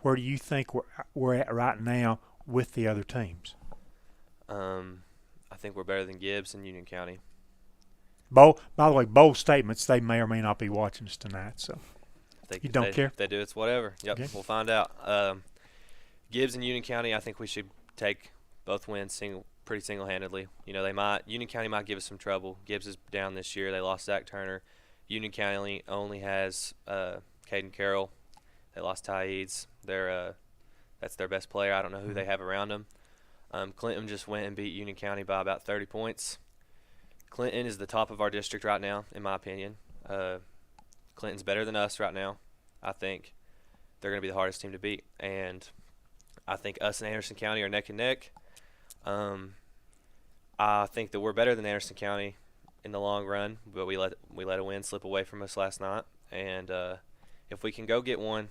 D: where do you think we're at right now with the other teams?
J: I think we're better than Gibbs and Union County.
D: By the way, bold statements. They may or may not be watching us tonight, so you don't care?
J: If they do, it's whatever. Yep,
D: Okay.
J: We'll find out. Gibbs and Union County, I think we should take both wins pretty single-handedly. You know, Union County might give us some trouble. Gibbs is down this year. They lost Zach Turner. Union County only has Caden Carroll. They lost Ty Eads. That's their best player. I don't know who they have around them. Clinton just went and beat Union County by about 30 points. Clinton is the top of our district right now, in my opinion. Clinton's better than us right now. I think they're going to be the hardest team to beat. And I think us and Anderson County are neck and neck. I think that we're better than Anderson County in the long run, but we let a win slip away from us last night. And if we can go get one,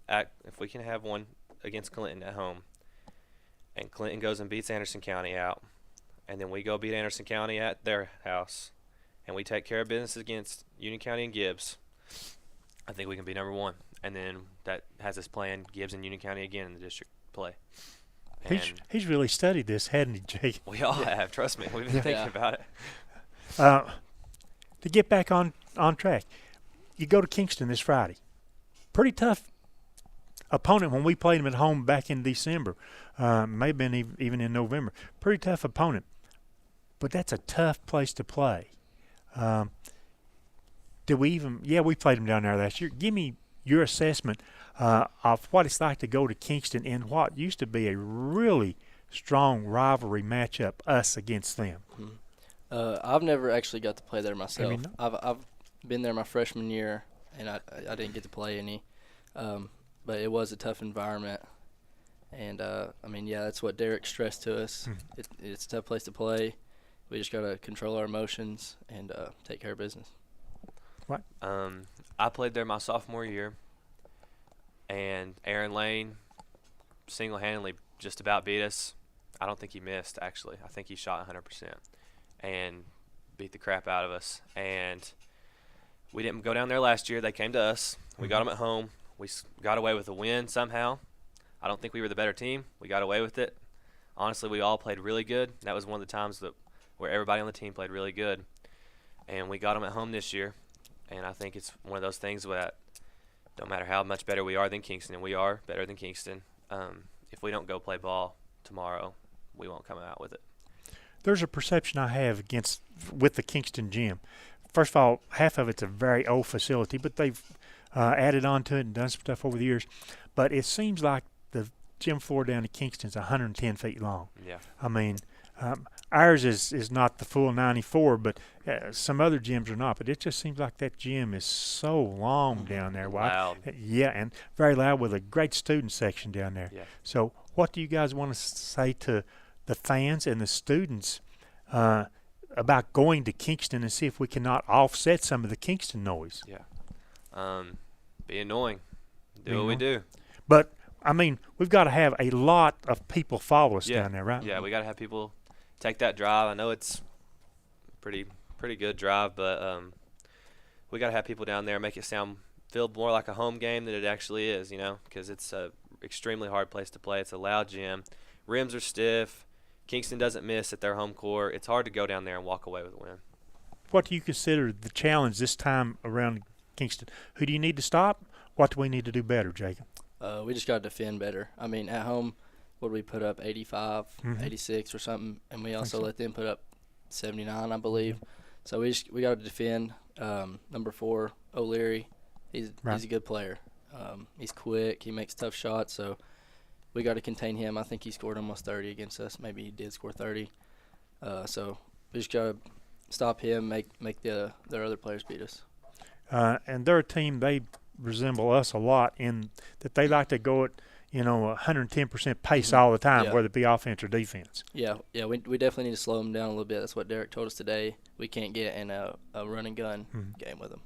J: if we can have one against Clinton at home, and Clinton goes and beats Anderson County out, and then we go beat Anderson County at their house, and we take care of business against Union County and Gibbs, I think we can be number one. And then that has us playing Gibbs and Union County again in the district play. And
D: He's really studied this, hadn't he, Jake?
J: we all have, trust me. We've been thinking about it.
D: To get back on track, you go to Kingston this Friday. Pretty tough opponent when we played them at home back in December. May have been even in November. Pretty tough opponent. But that's a tough place to play. We played them down there last year. Give me your assessment of what it's like to go to Kingston in what used to be a really strong rivalry matchup, us against them.
I: I've never actually got to play there myself.
D: Have you not?
I: I've been there my freshman year, and I didn't get to play any. But it was a tough environment. And, that's what Derek stressed to us. It's a tough place to play. We just got to control our emotions and take care of business.
D: What?
J: I played there my sophomore year, and Aaron Lane single-handedly just about beat us. I don't think he missed, actually. I think he shot 100% and beat the crap out of us. And we didn't go down there last year. They came to us. We got them at home. We got away with a win somehow. I don't think we were the better team. We got away with it. Honestly, we all played really good. That was one of the times where everybody on the team played really good. And we got them at home this year. And I think it's one of those things that no matter how much better we are than Kingston, and we are better than Kingston, if we don't go play ball tomorrow, we won't come out with it.
D: There's a perception I have with the Kingston gym. First of all, half of it's a very old facility, but they've added on to it and done some stuff over the years. But it seems like the gym floor down at Kingston's 110 feet long.
J: Yeah.
D: I mean, ours is not the full 94, but some other gyms are not. But it just seems like that gym is so long down there.
J: Loud.
D: Yeah, and very loud with a great student section down there.
J: Yeah.
D: So what do you guys want to say to the fans and the students about going to Kingston and see if we cannot offset some of the Kingston noise?
J: Yeah. Be annoying. Do what we do.
D: But, I mean, we've got to have a lot of people follow us down there, right?
J: Yeah, we got to have people take that drive. I know it's pretty good drive, but we got to have people down there, make it feel more like a home game than it actually is, because it's a extremely hard place to play. It's a loud gym. Rims are stiff. Kingston doesn't miss at their home court. It's hard to go down there and walk away with a win.
D: What do you consider the challenge this time around Kingston? Who do you need to stop? What do we need to do better, Jacob?
I: We just got to defend better. I mean, at home, what did we put up, 85, 86 or something, and we also let them put up 79, I believe. So we got to defend. Number 4, O'Leary, he's a good player. He's quick. He makes tough shots, so we got to contain him. I think he scored almost 30 against us. Maybe he did score 30. So we just got to stop him, make their other players beat us.
D: And they're a team, they resemble us a lot in that they like to go at 110% pace all the time,
I: Yeah.
D: whether it be offense or defense.
I: Yeah, we definitely need to slow them down a little bit. That's what Derek told us today. We can't get in a run and gun game with them.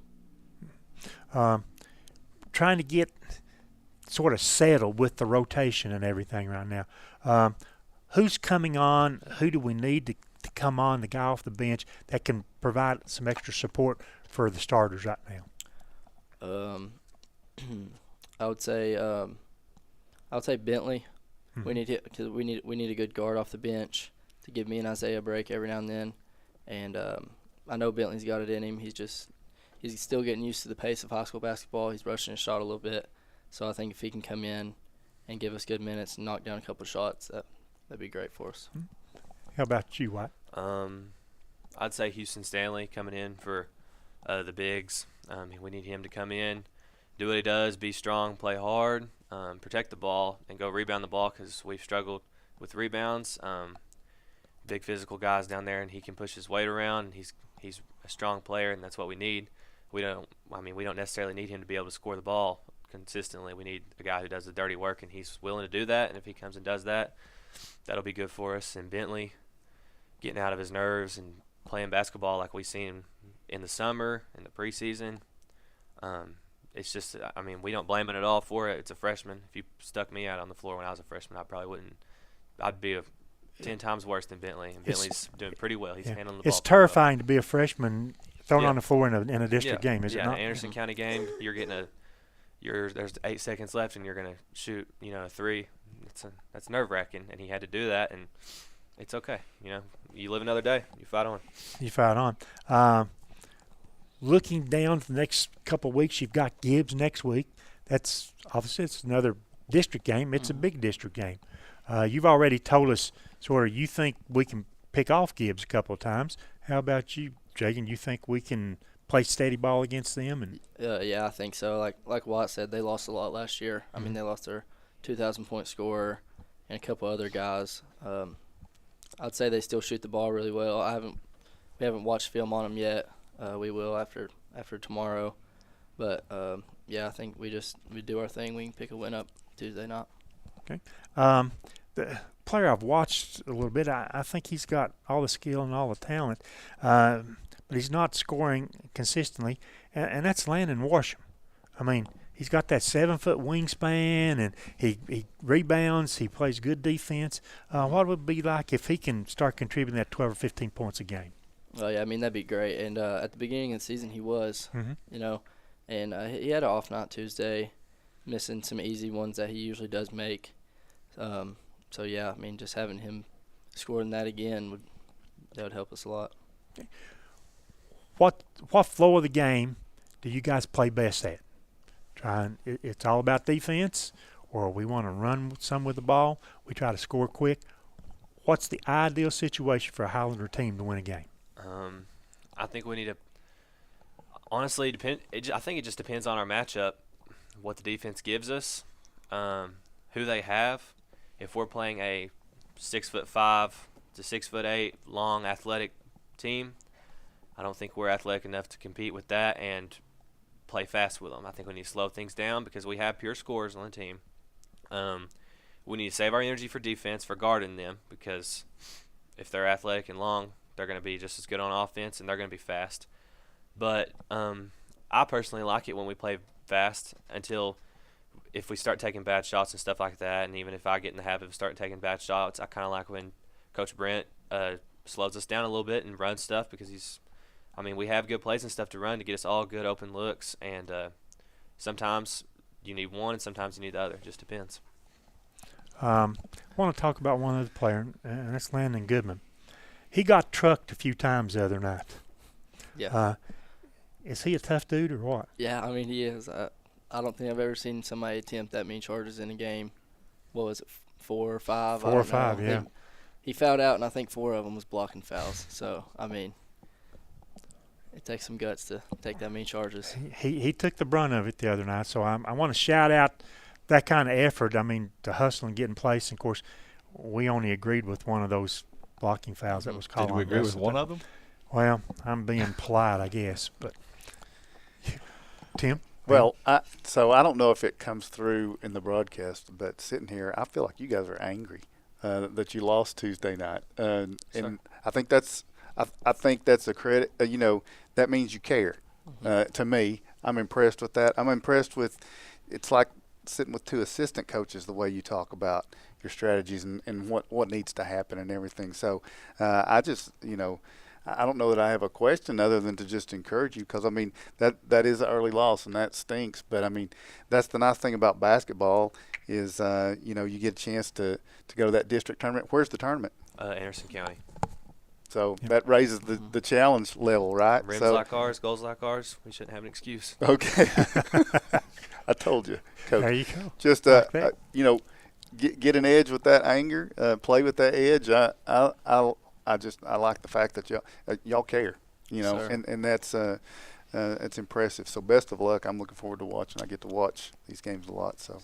D: Trying to get sort of settled with the rotation and everything right now. Who's coming on? Who do we need to come on, the guy off the bench that can provide some extra support for the starters right now?
I: I would say Bentley. We need because we need a good guard off the bench to give me and Isaiah a break every now and then. And I know Bentley's got it in him. He's still getting used to the pace of high school basketball. He's rushing his shot a little bit. So I think if he can come in and give us good minutes and knock down a couple of shots, that'd be great for us.
D: How about you, White?
J: I'd say Houston Stanley coming in for the bigs. We need him to come in, do what he does, be strong, play hard, protect the ball, and go rebound the ball because we've struggled with rebounds. Big physical guys down there, and he can push his weight around. And he's a strong player, and that's what we need. We don't necessarily need him to be able to score the ball consistently. We need a guy who does the dirty work, and he's willing to do that. And if he comes and does that, that'll be good for us. And Bentley, getting out of his nerves and playing basketball like we seen him in the summer, in the preseason. It's just, we don't blame him at all for it. It's a freshman. If you stuck me out on the floor when I was a freshman, I probably wouldn't. I'd be 10 times worse than Bentley. And Bentley's doing pretty well. He's handling the ball.
D: It's terrifying to be a freshman thrown on the floor in a district
J: game,
D: is it not?
J: Yeah, Anderson County game, you're getting there's 8 seconds left, and you're going to shoot, a three. That's nerve-wracking, and he had to do that, and it's okay. You live another day. You fight on.
D: You fight on. Looking down for the next couple of weeks, you've got Gibbs next week. That's obviously it's another district game. It's a big district game. You've already told us sort of you think we can pick off Gibbs a couple of times. How about you, Jagan? You think we can play steady ball against them? And
I: yeah, I think so. Like Watt said, they lost a lot last year. I mean, they lost their 2,000-point scorer and a couple other guys. I'd say they still shoot the ball really well. We haven't watched film on them yet. We will after tomorrow. But I think we do our thing. We can pick a win up Tuesday night.
D: Okay. The player I've watched a little bit, I think he's got all the skill and all the talent, but he's not scoring consistently, and that's Landon Washam. He's got that 7-foot wingspan, and he rebounds. He plays good defense. What would it be like if he can start contributing that 12 or 15 points a game?
I: Oh, yeah, that'd be great. And at the beginning of the season, he was, and he had an off night Tuesday, missing some easy ones that he usually does make. Just having him scoring that again would help us a lot.
D: Okay. What flow of the game do you guys play best at? It's all about defense, or we want to run some with the ball. We try to score quick. What's the ideal situation for a Highlander team to win a game?
J: I think we need to honestly I think it just depends on our matchup, what the defense gives us, who they have. If we're playing a 6'5" to 6'8" long athletic team, I don't think we're athletic enough to compete with that and play fast with them. I think we need to slow things down because we have pure scorers on the team. We need to save our energy for defense, for guarding them, because if they're athletic and long, they're going to be just as good on offense, and they're going to be fast. But I personally like it when we play fast until if we start taking bad shots and stuff like that, and even if I get in the habit of starting taking bad shots, I kind of like when Coach Brent slows us down a little bit and runs stuff because we have good plays and stuff to run to get us all good open looks, and sometimes you need one and sometimes you need the other. It just depends.
D: I want to talk about one other player, and that's Landon Goodman. He got trucked a few times the other night.
I: Yeah.
D: Is he a tough dude or what?
I: Yeah, he is. I don't think I've ever seen somebody attempt that many charges in a game. What was it, 4 or 5?
D: 4 or 5, yeah.
I: He fouled out, and I think 4 of them was blocking fouls. So, it takes some guts to take that many charges.
D: He took the brunt of it the other night, so I want to shout out that kind of effort. To hustle and get in place. And, of course, we only agreed with one of those blocking fouls that was called.
C: Did we agree with one of them?
D: Well, I'm being polite, I guess. But Tim?
B: Well, so I don't know if it comes through in the broadcast, but sitting here, I feel like you guys are angry that you lost Tuesday night, and I think that's a credit. That means you care. To me, I'm impressed with that. I'm impressed with. It's like sitting with two assistant coaches the way you talk about your strategies and what needs to happen and everything. So I just I don't know that I have a question other than to just encourage you, because I mean that is an early loss and that stinks. But I mean that's the nice thing about basketball is you get a chance to go to that district tournament. Where's the tournament?
J: Anderson County.
B: So that raises the challenge level, right?
J: Rims
B: so,
J: like ours, goals like ours. We shouldn't have an excuse.
B: Okay. I told you, Coach.
D: There you go.
B: Just get an edge with that anger. Play with that edge. I like the fact that y'all care. And that's it's impressive. So best of luck. I'm looking forward to watching. I get to watch these games a lot.
C: So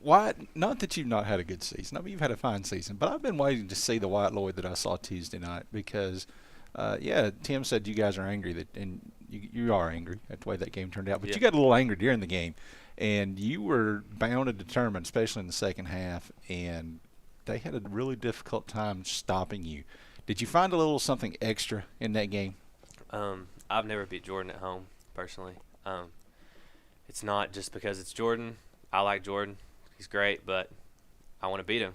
C: why? Not that you've not had a good season. I mean, you've had a fine season, but I've been waiting to see the Wyatt Lloyd that I saw Tuesday night because, Tim said you guys are angry and you are angry at the way that game turned out. But you got a little angry during the game, and you were bound and determined, especially in the second half, and they had a really difficult time stopping you. Did you find a little something extra in that game?
J: I've never beat Jordan at home, personally. It's not just because it's Jordan. I like Jordan. He's great, but I want to beat him.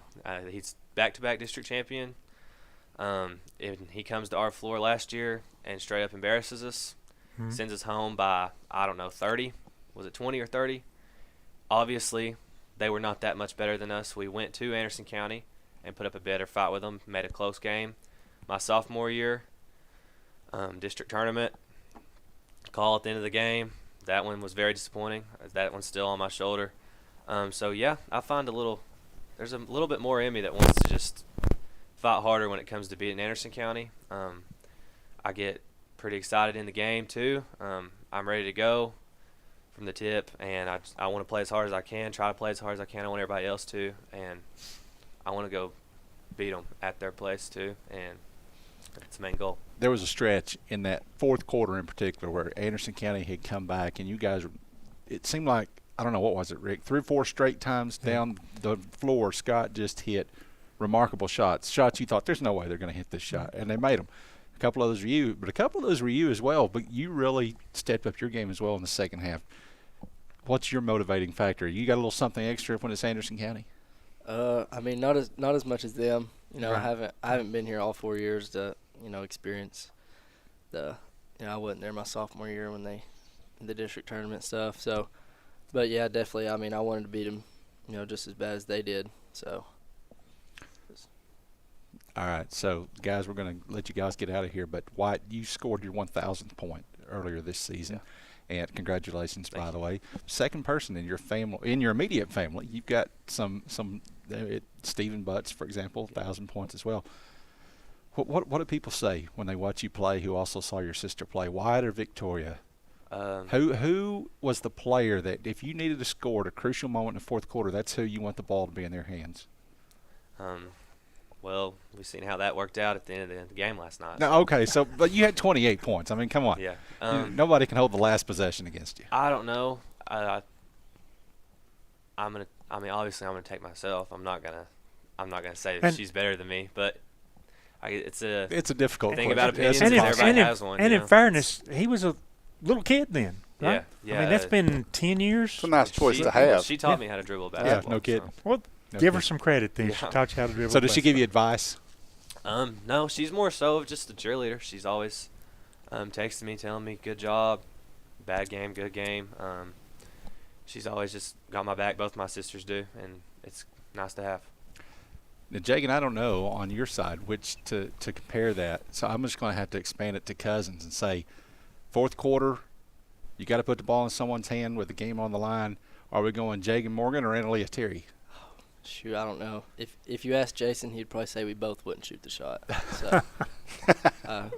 J: He's back-to-back district champion. He comes to our floor last year and straight up embarrasses us, sends us home by, 30. Was it 20 or 30? Obviously, they were not that much better than us. We went to Anderson County and put up a better fight with them, made a close game. My sophomore year, district tournament, call at the end of the game. That one was very disappointing. That one's still on my shoulder. I find there's a little bit more in me that wants to just fight harder when it comes to beating Anderson County. I get pretty excited in the game too. I'm ready to go from the tip, and I want to play as hard as I can, try to play as hard as I can. I want everybody else to, and I want to go beat them at their place too, and that's the main goal.
C: There was a stretch in that fourth quarter in particular where Anderson County had come back, and you guys, it seemed like, I don't know, what was it, Rick? 3 or 4 straight times down the floor, Scott just hit remarkable shots you thought there's no way they're going to hit this shot, and they made them. A couple of those were you as well, but you really stepped up your game as well in the second half. What's your motivating factor? You got a little something extra when it's Anderson County?
I: I mean, not as much as them.
C: Right.
I: I haven't been here all 4 years to experience I wasn't there my sophomore year when the district tournament stuff. So, but yeah, definitely. I mean, I wanted to beat them, just as bad as they did. So.
C: All right, so guys, we're going to let you guys get out of here. But Wyatt, you scored your 1,000th point earlier this season, and congratulations, by the way. Second person in your family, in your immediate family. You've got some Stephen Butts, for example, 1,000 points as well. What do people say when they watch you play? Who also saw your sister play, Wyatt or Victoria? Who was the player that if you needed to score at a crucial moment in the fourth quarter, that's who you want the ball to be in their hands?
J: Well, we've seen how that worked out at the end of the game last night.
C: No, okay, but you had 28 points. I mean, come on.
J: Yeah.
C: Nobody can hold the last possession against you.
J: I don't know. Obviously, I'm gonna take myself. I'm not gonna say that she's better than me, but it's a
C: difficult
J: thing
C: question.
J: about opinions. Everybody has one.
D: And in fairness, he was a little kid then, right?
J: Yeah.
D: I mean, that's been 10 years.
B: It's a nice choice to have.
J: She taught me how to dribble a basketball.
C: Yeah, no kidding.
J: So.
D: Well, give her some credit then. Yeah. She taught you how to dribble.
C: So does she give you advice?
J: No, she's more so of just a cheerleader. She's always texting me, telling me, good job, bad game, good game. She's always just got my back. Both my sisters do, and it's nice to have.
C: Now, Jake, and I don't know on your side which to compare that. So I'm just going to have to expand it to cousins and say, fourth quarter, you got to put the ball in someone's hand with the game on the line. Are we going Jagan Morgan or Annalea Terry?
I: Shoot, I don't know. If you ask Jason, he'd probably say we both wouldn't shoot the shot. So I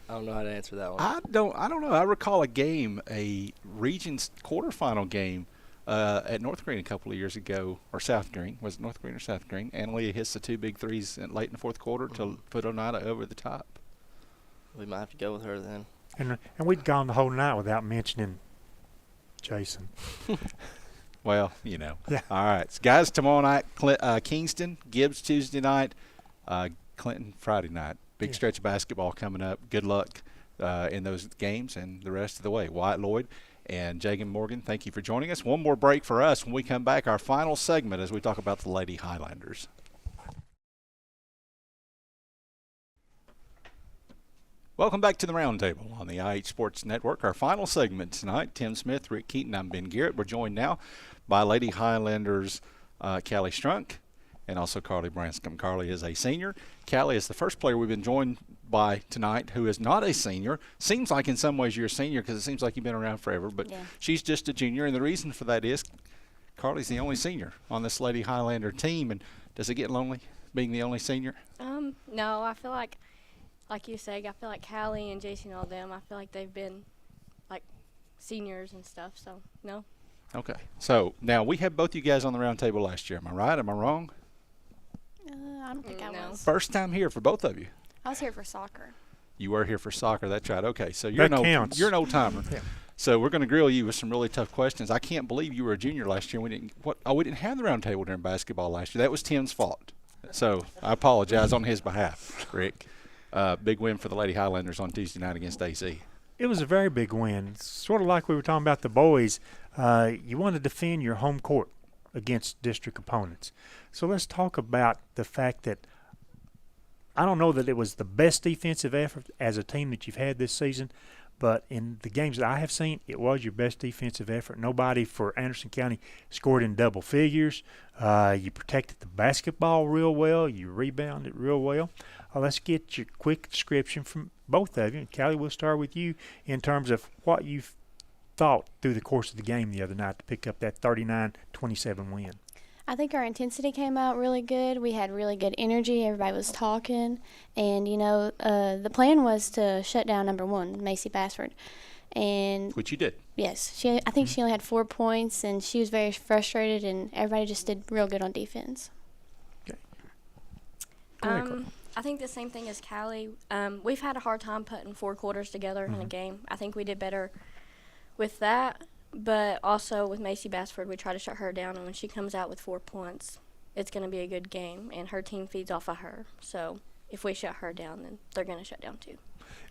I: don't know how to answer that one.
C: I don't know. I recall a Regions quarterfinal game at North Green a couple of years ago, or South Green. Was it North Green or South Green? Annalea hits the 2 big threes late in the fourth quarter to put Oneida over the top.
I: We might have to go with her then.
D: And we'd gone the whole night without mentioning Jason.
C: Well, you know.
D: Yeah.
C: All right. So guys, tomorrow night, Kingston, Gibbs Tuesday night, Clinton Friday night. Big stretch of basketball coming up. Good luck in those games and the rest of the way. Wyatt Lloyd and Jagan Morgan, thank you for joining us. One more break for us. When we come back, our final segment as we talk about the Lady Highlanders. Welcome back to the Roundtable on the IH Sports Network. Our final segment tonight, Tim Smith, Rick Keaton, I'm Ben Garrett. We're joined now by Lady Highlanders Callie Strunk and also Carly Branscombe. Carly is a senior. Callie is the first player we've been joined by tonight who is not a senior. Seems like in some ways you're a senior because it seems like you've been around forever, but she's just a junior, and the reason for that is Carly's the only senior on this Lady Highlander team. And does it get lonely being the only senior?
K: No, I feel like you said, I feel like Callie and Jason and all them, I feel like they've been like seniors and stuff, so no.
C: Okay. So now we had both you guys on the round table last year. Am I right? Am I wrong?
K: I don't think I was.
C: First time here for both of you.
K: I was here for soccer.
C: You were here for soccer. That's right. Okay. So you're you're an old timer.
D: Yeah.
C: So we're going to grill you with some really tough questions. I can't believe you were a junior last year. We didn't have the round table during basketball last year. That was Tim's fault. So I apologize on his behalf, Rick. Big win for the Lady Highlanders on Tuesday night against AC.
D: It was a very big win. Sort of like we were talking about the boys. You want to defend your home court against district opponents. So let's talk about the fact that I don't know that it was the best defensive effort as a team that you've had this season, but in the games that I have seen, it was your best defensive effort. Nobody for Anderson County scored in double figures. You protected the basketball real well. You rebounded real well. Let's get your quick description from both of you. Callie, we'll start with you in terms of what you've thought through the course of the game the other night to pick up that 39-27 win.
K: I think our intensity came out really good. We had really good energy. Everybody was talking. And, the plan was to shut down number one, Macy Bassford. And
C: which you did.
K: Yes. I think she only had 4 points, and she was very frustrated, and everybody just did real good on defense.
D: Okay. Go ahead,
L: I think the same thing as Callie. We've had a hard time putting 4 quarters together in a game. I think we did better with that. But also with Macy Bassford, we try to shut her down, and when she comes out with 4 points, it's going to be a good game, and her team feeds off of her. So if we shut her down, then they're going to shut down too.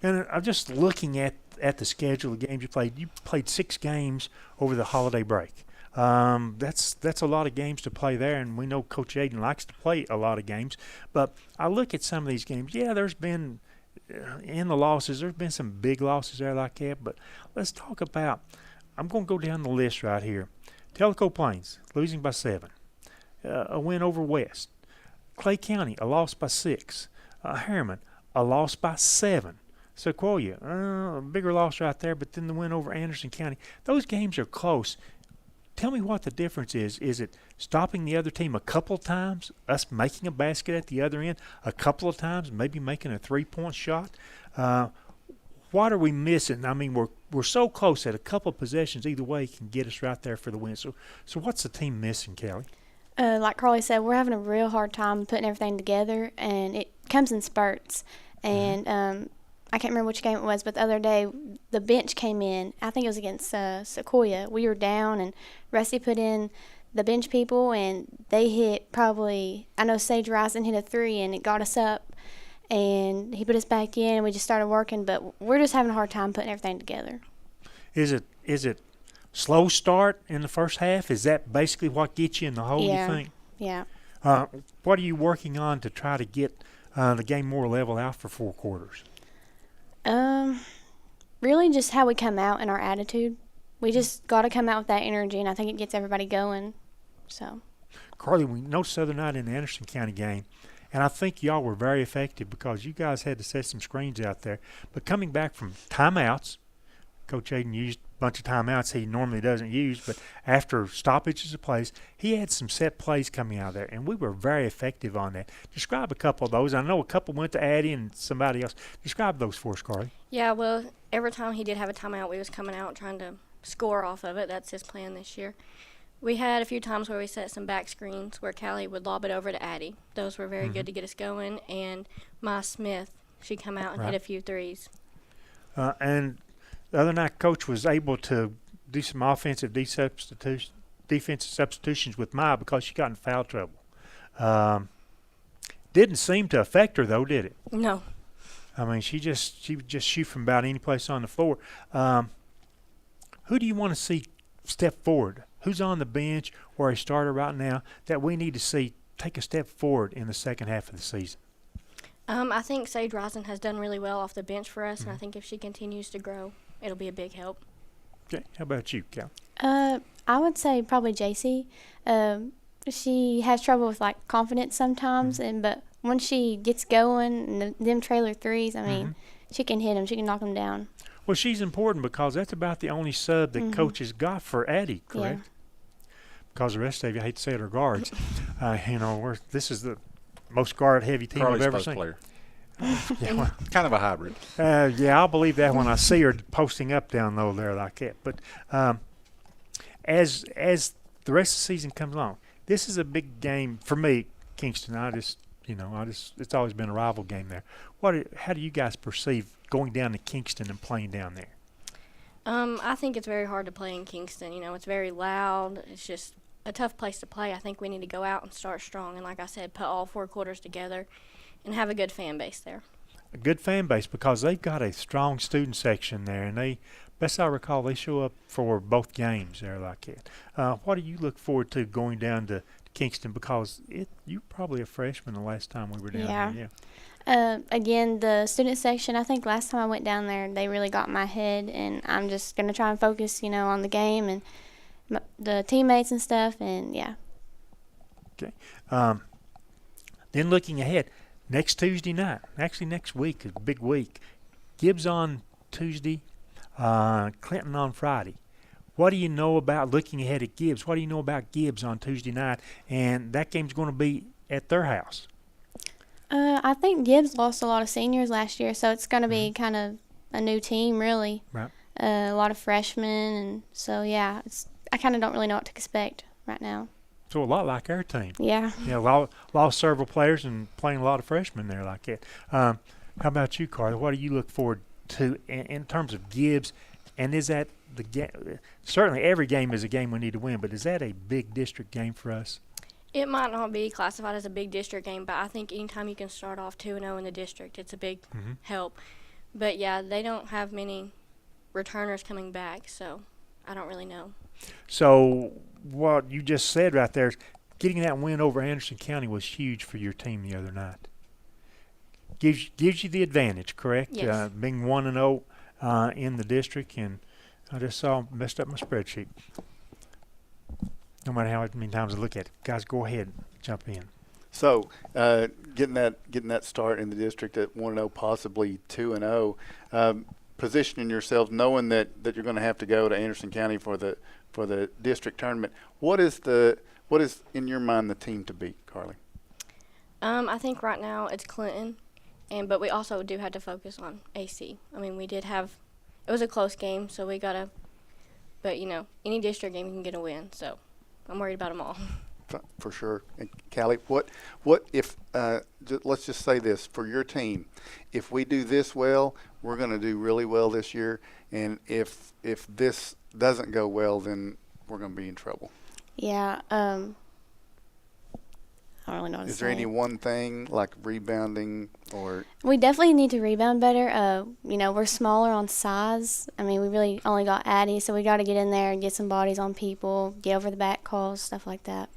D: And I'm just looking at the schedule of games you played. You played 6 games over the holiday break. That's a lot of games to play there, and we know Coach Aiden likes to play a lot of games. But I look at some of these games. Yeah, there's been in the losses, there's been some big losses there like that. But let's talk about. I'm going to go down the list right here. Tellico Plains, losing by 7. A win over West. Clay County, a loss by 6. Harriman, a loss by 7. Sequoia, a bigger loss right there, but then the win over Anderson County. Those games are close. Tell me what the difference is. Is it stopping the other team a couple of times, us making a basket at the other end a couple of times, maybe making a 3-point shot? What are we missing? I mean, we're so close that a couple of possessions either way can get us right there for the win. So what's the team missing, Callie?
K: Like Carly said, we're having a real hard time putting everything together, and it comes in spurts. And I can't remember which game it was, but the other day the bench came in. I think it was against Sequoia. We were down, and Rusty put in the bench people, and they hit probably – I know Sage Rising hit a 3, and it got us up. And he put us back in, and we just started working. But we're just having a hard time putting everything together.
D: Is it slow start in the first half? Is that basically what gets you in the hole, you think?
K: Yeah.
D: What are you working on to try to get the game more level out for 4 quarters?
K: Really just how we come out and our attitude. We just got to come out with that energy, and I think it gets everybody going. So.
D: Carly, we noticed the other night in the Anderson County game, and I think y'all were very effective because you guys had to set some screens out there. But coming back from timeouts, Coach Aiden used a bunch of timeouts he normally doesn't use, but after stoppages of plays, he had some set plays coming out of there, and we were very effective on that. Describe a couple of those. I know a couple went to Addie and somebody else. Describe those for us, Carly.
L: Yeah, well, every time he did have a timeout, we was coming out trying to score off of it. That's his plan this year. We had a few times where we set some back screens where Callie would lob it over to Addie. Those were very good to get us going. And Ma Smith, she come out and hit a few threes.
D: And the other night, Coach was able to do some offensive defensive substitutions with Maya because she got in foul trouble. Didn't seem to affect her, though, did it?
L: No.
D: I mean, she would just shoot from about any place on the floor. Who do you want to see step forward? Who's on the bench or a starter right now that we need to see take a step forward in the second half of the season?
L: I think Sage Risen has done really well off the bench for us, and I think if she continues to grow, it'll be a big help.
D: Okay, how about you, Cal?
K: I would say probably JC. She has trouble with like confidence sometimes, but once she gets going, and them trailer threes, I mean, she can hit them. She can knock them down.
D: Well, she's important because that's about the only sub that Coach has got for Addie, correct? Yeah. Because the rest of you, I hate to say it, are guards. This is the most guard-heavy team
C: Carly's
D: I've ever
C: post
D: seen.
C: Player.
D: Yeah, well,
C: kind of a hybrid.
D: Yeah, I'll believe that when I see her posting up down low there like that. But as the rest of the season comes along, this is a big game for me, Kingston. It's always been a rival game there. How do you guys perceive going down to Kingston and playing down there?
L: I think it's very hard to play in Kingston. It's very loud. It's just a tough place to play. I think we need to go out and start strong, and like I said, put all 4 quarters together and have a good fan base there.
D: A good fan base because they've got a strong student section there, and best I recall, they show up for both games there like that. What do you look forward to going down to Kingston? Because you were probably a freshman the last time we were down there. Yeah.
K: Again, the student section, I think last time I went down there, they really got in my head, and I'm just going to try and focus, on the game and the teammates and stuff, and yeah.
D: Okay. Then looking ahead, next Tuesday night, actually next week is a big week. Gibbs on Tuesday, Clinton on Friday. What do you know about looking ahead at Gibbs? What do you know about Gibbs on Tuesday night? And that game's going to be at their house.
K: I think Gibbs lost a lot of seniors last year, so it's going to be kind of a new team, really.
D: Right.
K: A lot of freshmen, and so, yeah, I kind of don't really know what to expect right now.
D: So a lot like our team.
K: Yeah.
D: Yeah, lost several players and playing a lot of freshmen there like that. How about you, Carly? What do you look forward to in terms of Gibbs? And is that the game? Certainly every game is a game we need to win, but is that a big district game for us?
L: It might not be classified as a big district game, but I think anytime you can start off 2-0 in the district, it's a big help. But, yeah, they don't have many returners coming back, so I don't really know.
D: So what you just said right there, getting that win over Anderson County was huge for your team the other night. Gives you the advantage, correct?
L: Yes.
D: Being 1-0 in the district, and I just messed up my spreadsheet. No matter how many times I look at it, guys, go ahead, jump in.
B: So getting that start in the district at 1-0, possibly 2-0, positioning yourself, knowing that you're going to have to go to Anderson County for the district tournament. What is in your mind the team to beat, Carly?
L: I think right now it's Clinton, but we also do have to focus on AC. I mean, it was a close game, so we gotta. But any district game you can get a win, so I'm worried about them all.
B: For sure. And Callie, what if let's just say this for your team, if we do this well, we're going to do really well this year, and if this doesn't go well, then we're going to be in trouble.
K: Yeah. I don't really know what to say.
B: Is there any one thing like rebounding or?
K: We definitely need to rebound better. We're smaller on size. I mean, we really only got Addie, so we got to get in there and get some bodies on people, get over the back calls, stuff like that.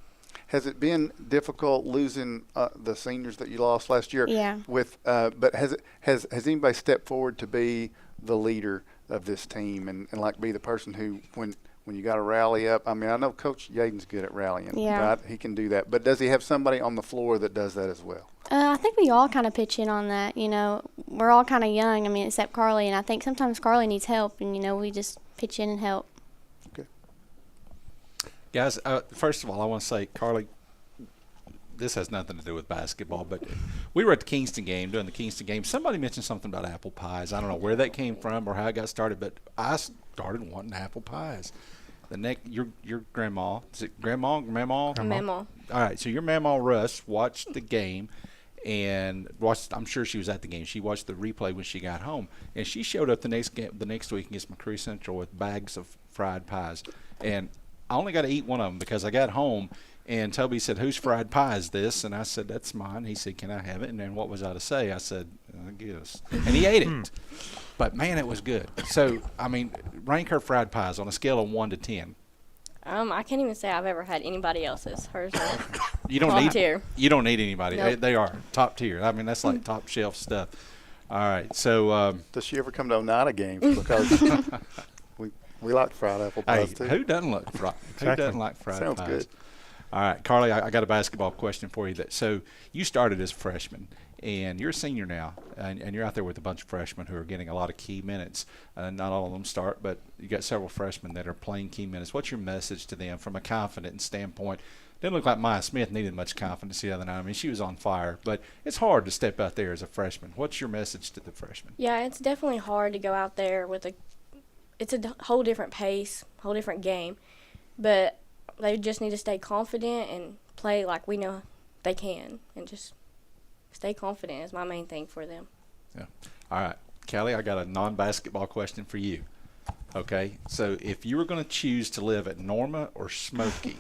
B: Has it been difficult losing the seniors that you lost last year?
K: Yeah.
B: But has anybody stepped forward to be the leader of this team and like be the person who when you got to rally up? I mean, I know Coach Yaden's good at rallying.
K: Yeah.
B: Right? He can do that. But does he have somebody on the floor that does that as well?
K: I think we all kind of pitch in on that. We're all kind of young. I mean, except Carly, and I think sometimes Carly needs help, and we just pitch in and help.
C: Guys, first of all, I want to say, Carly, this has nothing to do with basketball, but we were at the Kingston game, doing the Kingston game. Somebody mentioned something about apple pies. I don't know where that came from or how it got started, but I started wanting apple pies. Your grandma, is it grandma?
L: Mama.
C: All right, so your Mama Russ watched the game, and watched. I'm sure she was at the game. She watched the replay when she got home, and she showed up the next week against McCree Central with bags of fried pies, and I only got to eat one of them because I got home. And Toby said, "Whose fried pie is this?" And I said, "That's mine." He said, "Can I have it?" And then what was I to say? I said, "I guess." And he ate it. But, man, it was good. So, I mean, rank her fried pies on a scale of 1 to 10.
L: I can't even say I've ever had anybody else's. Hers are
C: You don't
L: top
C: need
L: tier.
C: You don't need anybody.
L: Nope.
C: They are top tier. I mean, that's like top shelf stuff. All right. So,
B: does she ever come to Oneida games? Because we like fried apple pies,
C: hey,
B: too.
C: who doesn't like fried? Who doesn't like fried
B: Sounds
C: pies?
B: good.
C: All right, Carly, I got a basketball question for you. So you started as a freshman, and you're a senior now, and you're out there with a bunch of freshmen who are getting a lot of key minutes. Not all of them start, but you got several freshmen that are playing key minutes. What's your message to them from a confidence standpoint? Didn't look like Maya Smith needed much confidence the other night. I mean, she was on fire, but it's hard to step out there as a freshman. What's your message to the freshmen?
L: Yeah, it's definitely hard to go out there with it's a whole different pace, whole different game, but they just need to stay confident and play like we know they can, and just stay confident is my main thing for them.
C: Yeah. All right, Callie, I got a non-basketball question for you. Okay, so if you were going to choose to live at Norma or Smoky,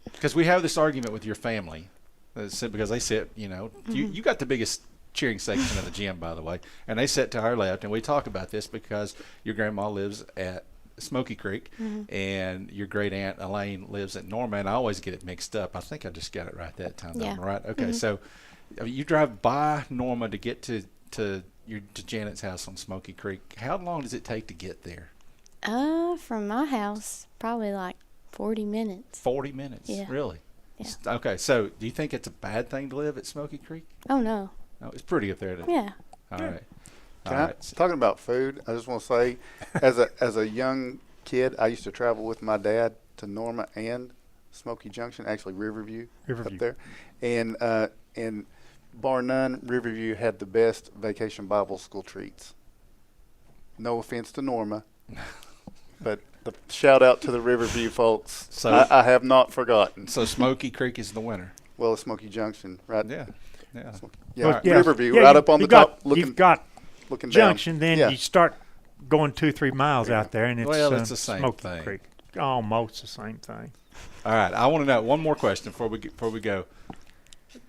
C: because we have this argument with your family, because they sit, you got the biggest cheering section of the gym, by the way, and they sit to our left, and we talk about this because your grandma lives at Smoky Creek, and your great aunt Elaine lives at Norma, and I always get it mixed up. I think I just got it right that time.
K: Yeah.
C: Norma, right? Okay, so you drive by Norma to get to Janet's house on Smoky Creek. How long does it take to get there?
K: From my house, probably like 40 minutes.
C: 40 minutes?
K: Yeah.
C: Really?
K: Yeah.
C: Okay, so do you think it's a bad thing to live at Smoky Creek?
K: Oh, no.
C: No, it's pretty up there.
K: Yeah.
C: All right.
B: Talking about food, I just want to say, as a young kid, I used to travel with my dad to Norma and Smoky Junction, actually Riverview. Up there, and bar none, Riverview had the best vacation Bible school treats. No offense to Norma, but the shout out to the Riverview folks.
C: So
B: I have not forgotten.
C: So Smoky Creek is the winner.
B: Well, it's Smoky Junction, right?
C: Yeah.
B: Riverview, right up on the top,
D: You've got
B: looking
D: Junction,
B: down.
D: then you start going 2-3 miles out there, and it's
C: it's the same
D: Smoky
C: thing.
D: Creek. Almost the same thing.
C: All right, I want to know one more question before we go.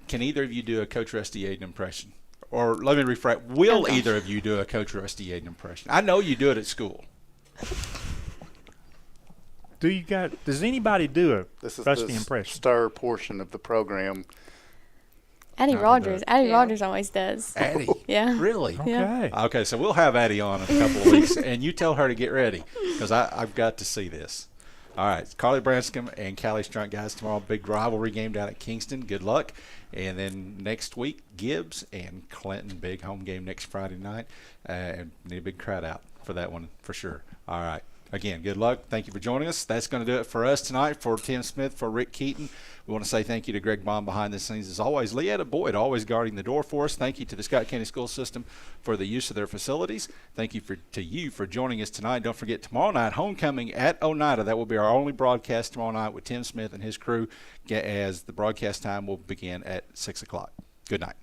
C: Can either of you do a Coach Rusty Aiden impression? Or let me rephrase, will either of you do a Coach Rusty Aiden impression? I know you do it at school.
D: Does anybody do a
B: This is
D: Rusty
B: the
D: impression?
B: star portion of the program.
K: Addie Rogers. Addie Rogers always does.
C: Addie?
K: Yeah.
C: Really?
D: Okay.
C: Okay, so we'll have Addie on in a couple of weeks, and you tell her to get ready because I've got to see this. All right, Carly Branscombe and Callie Strunt, guys, tomorrow, big rivalry game down at Kingston. Good luck. And then next week, Gibbs and Clinton, big home game next Friday night. And need a big crowd out for that one for sure. All right. Again, good luck. Thank you for joining us. That's going to do it for us tonight. For Tim Smith, for Rick Keaton, we want to say thank you to Greg Baum behind the scenes. As always, Leetta Boyd always guarding the door for us. Thank you to the Scott County School System for the use of their facilities. Thank you to you for joining us tonight. Don't forget, tomorrow night, homecoming at Oneida. That will be our only broadcast tomorrow night with Tim Smith and his crew, as the broadcast time will begin at 6 o'clock. Good night.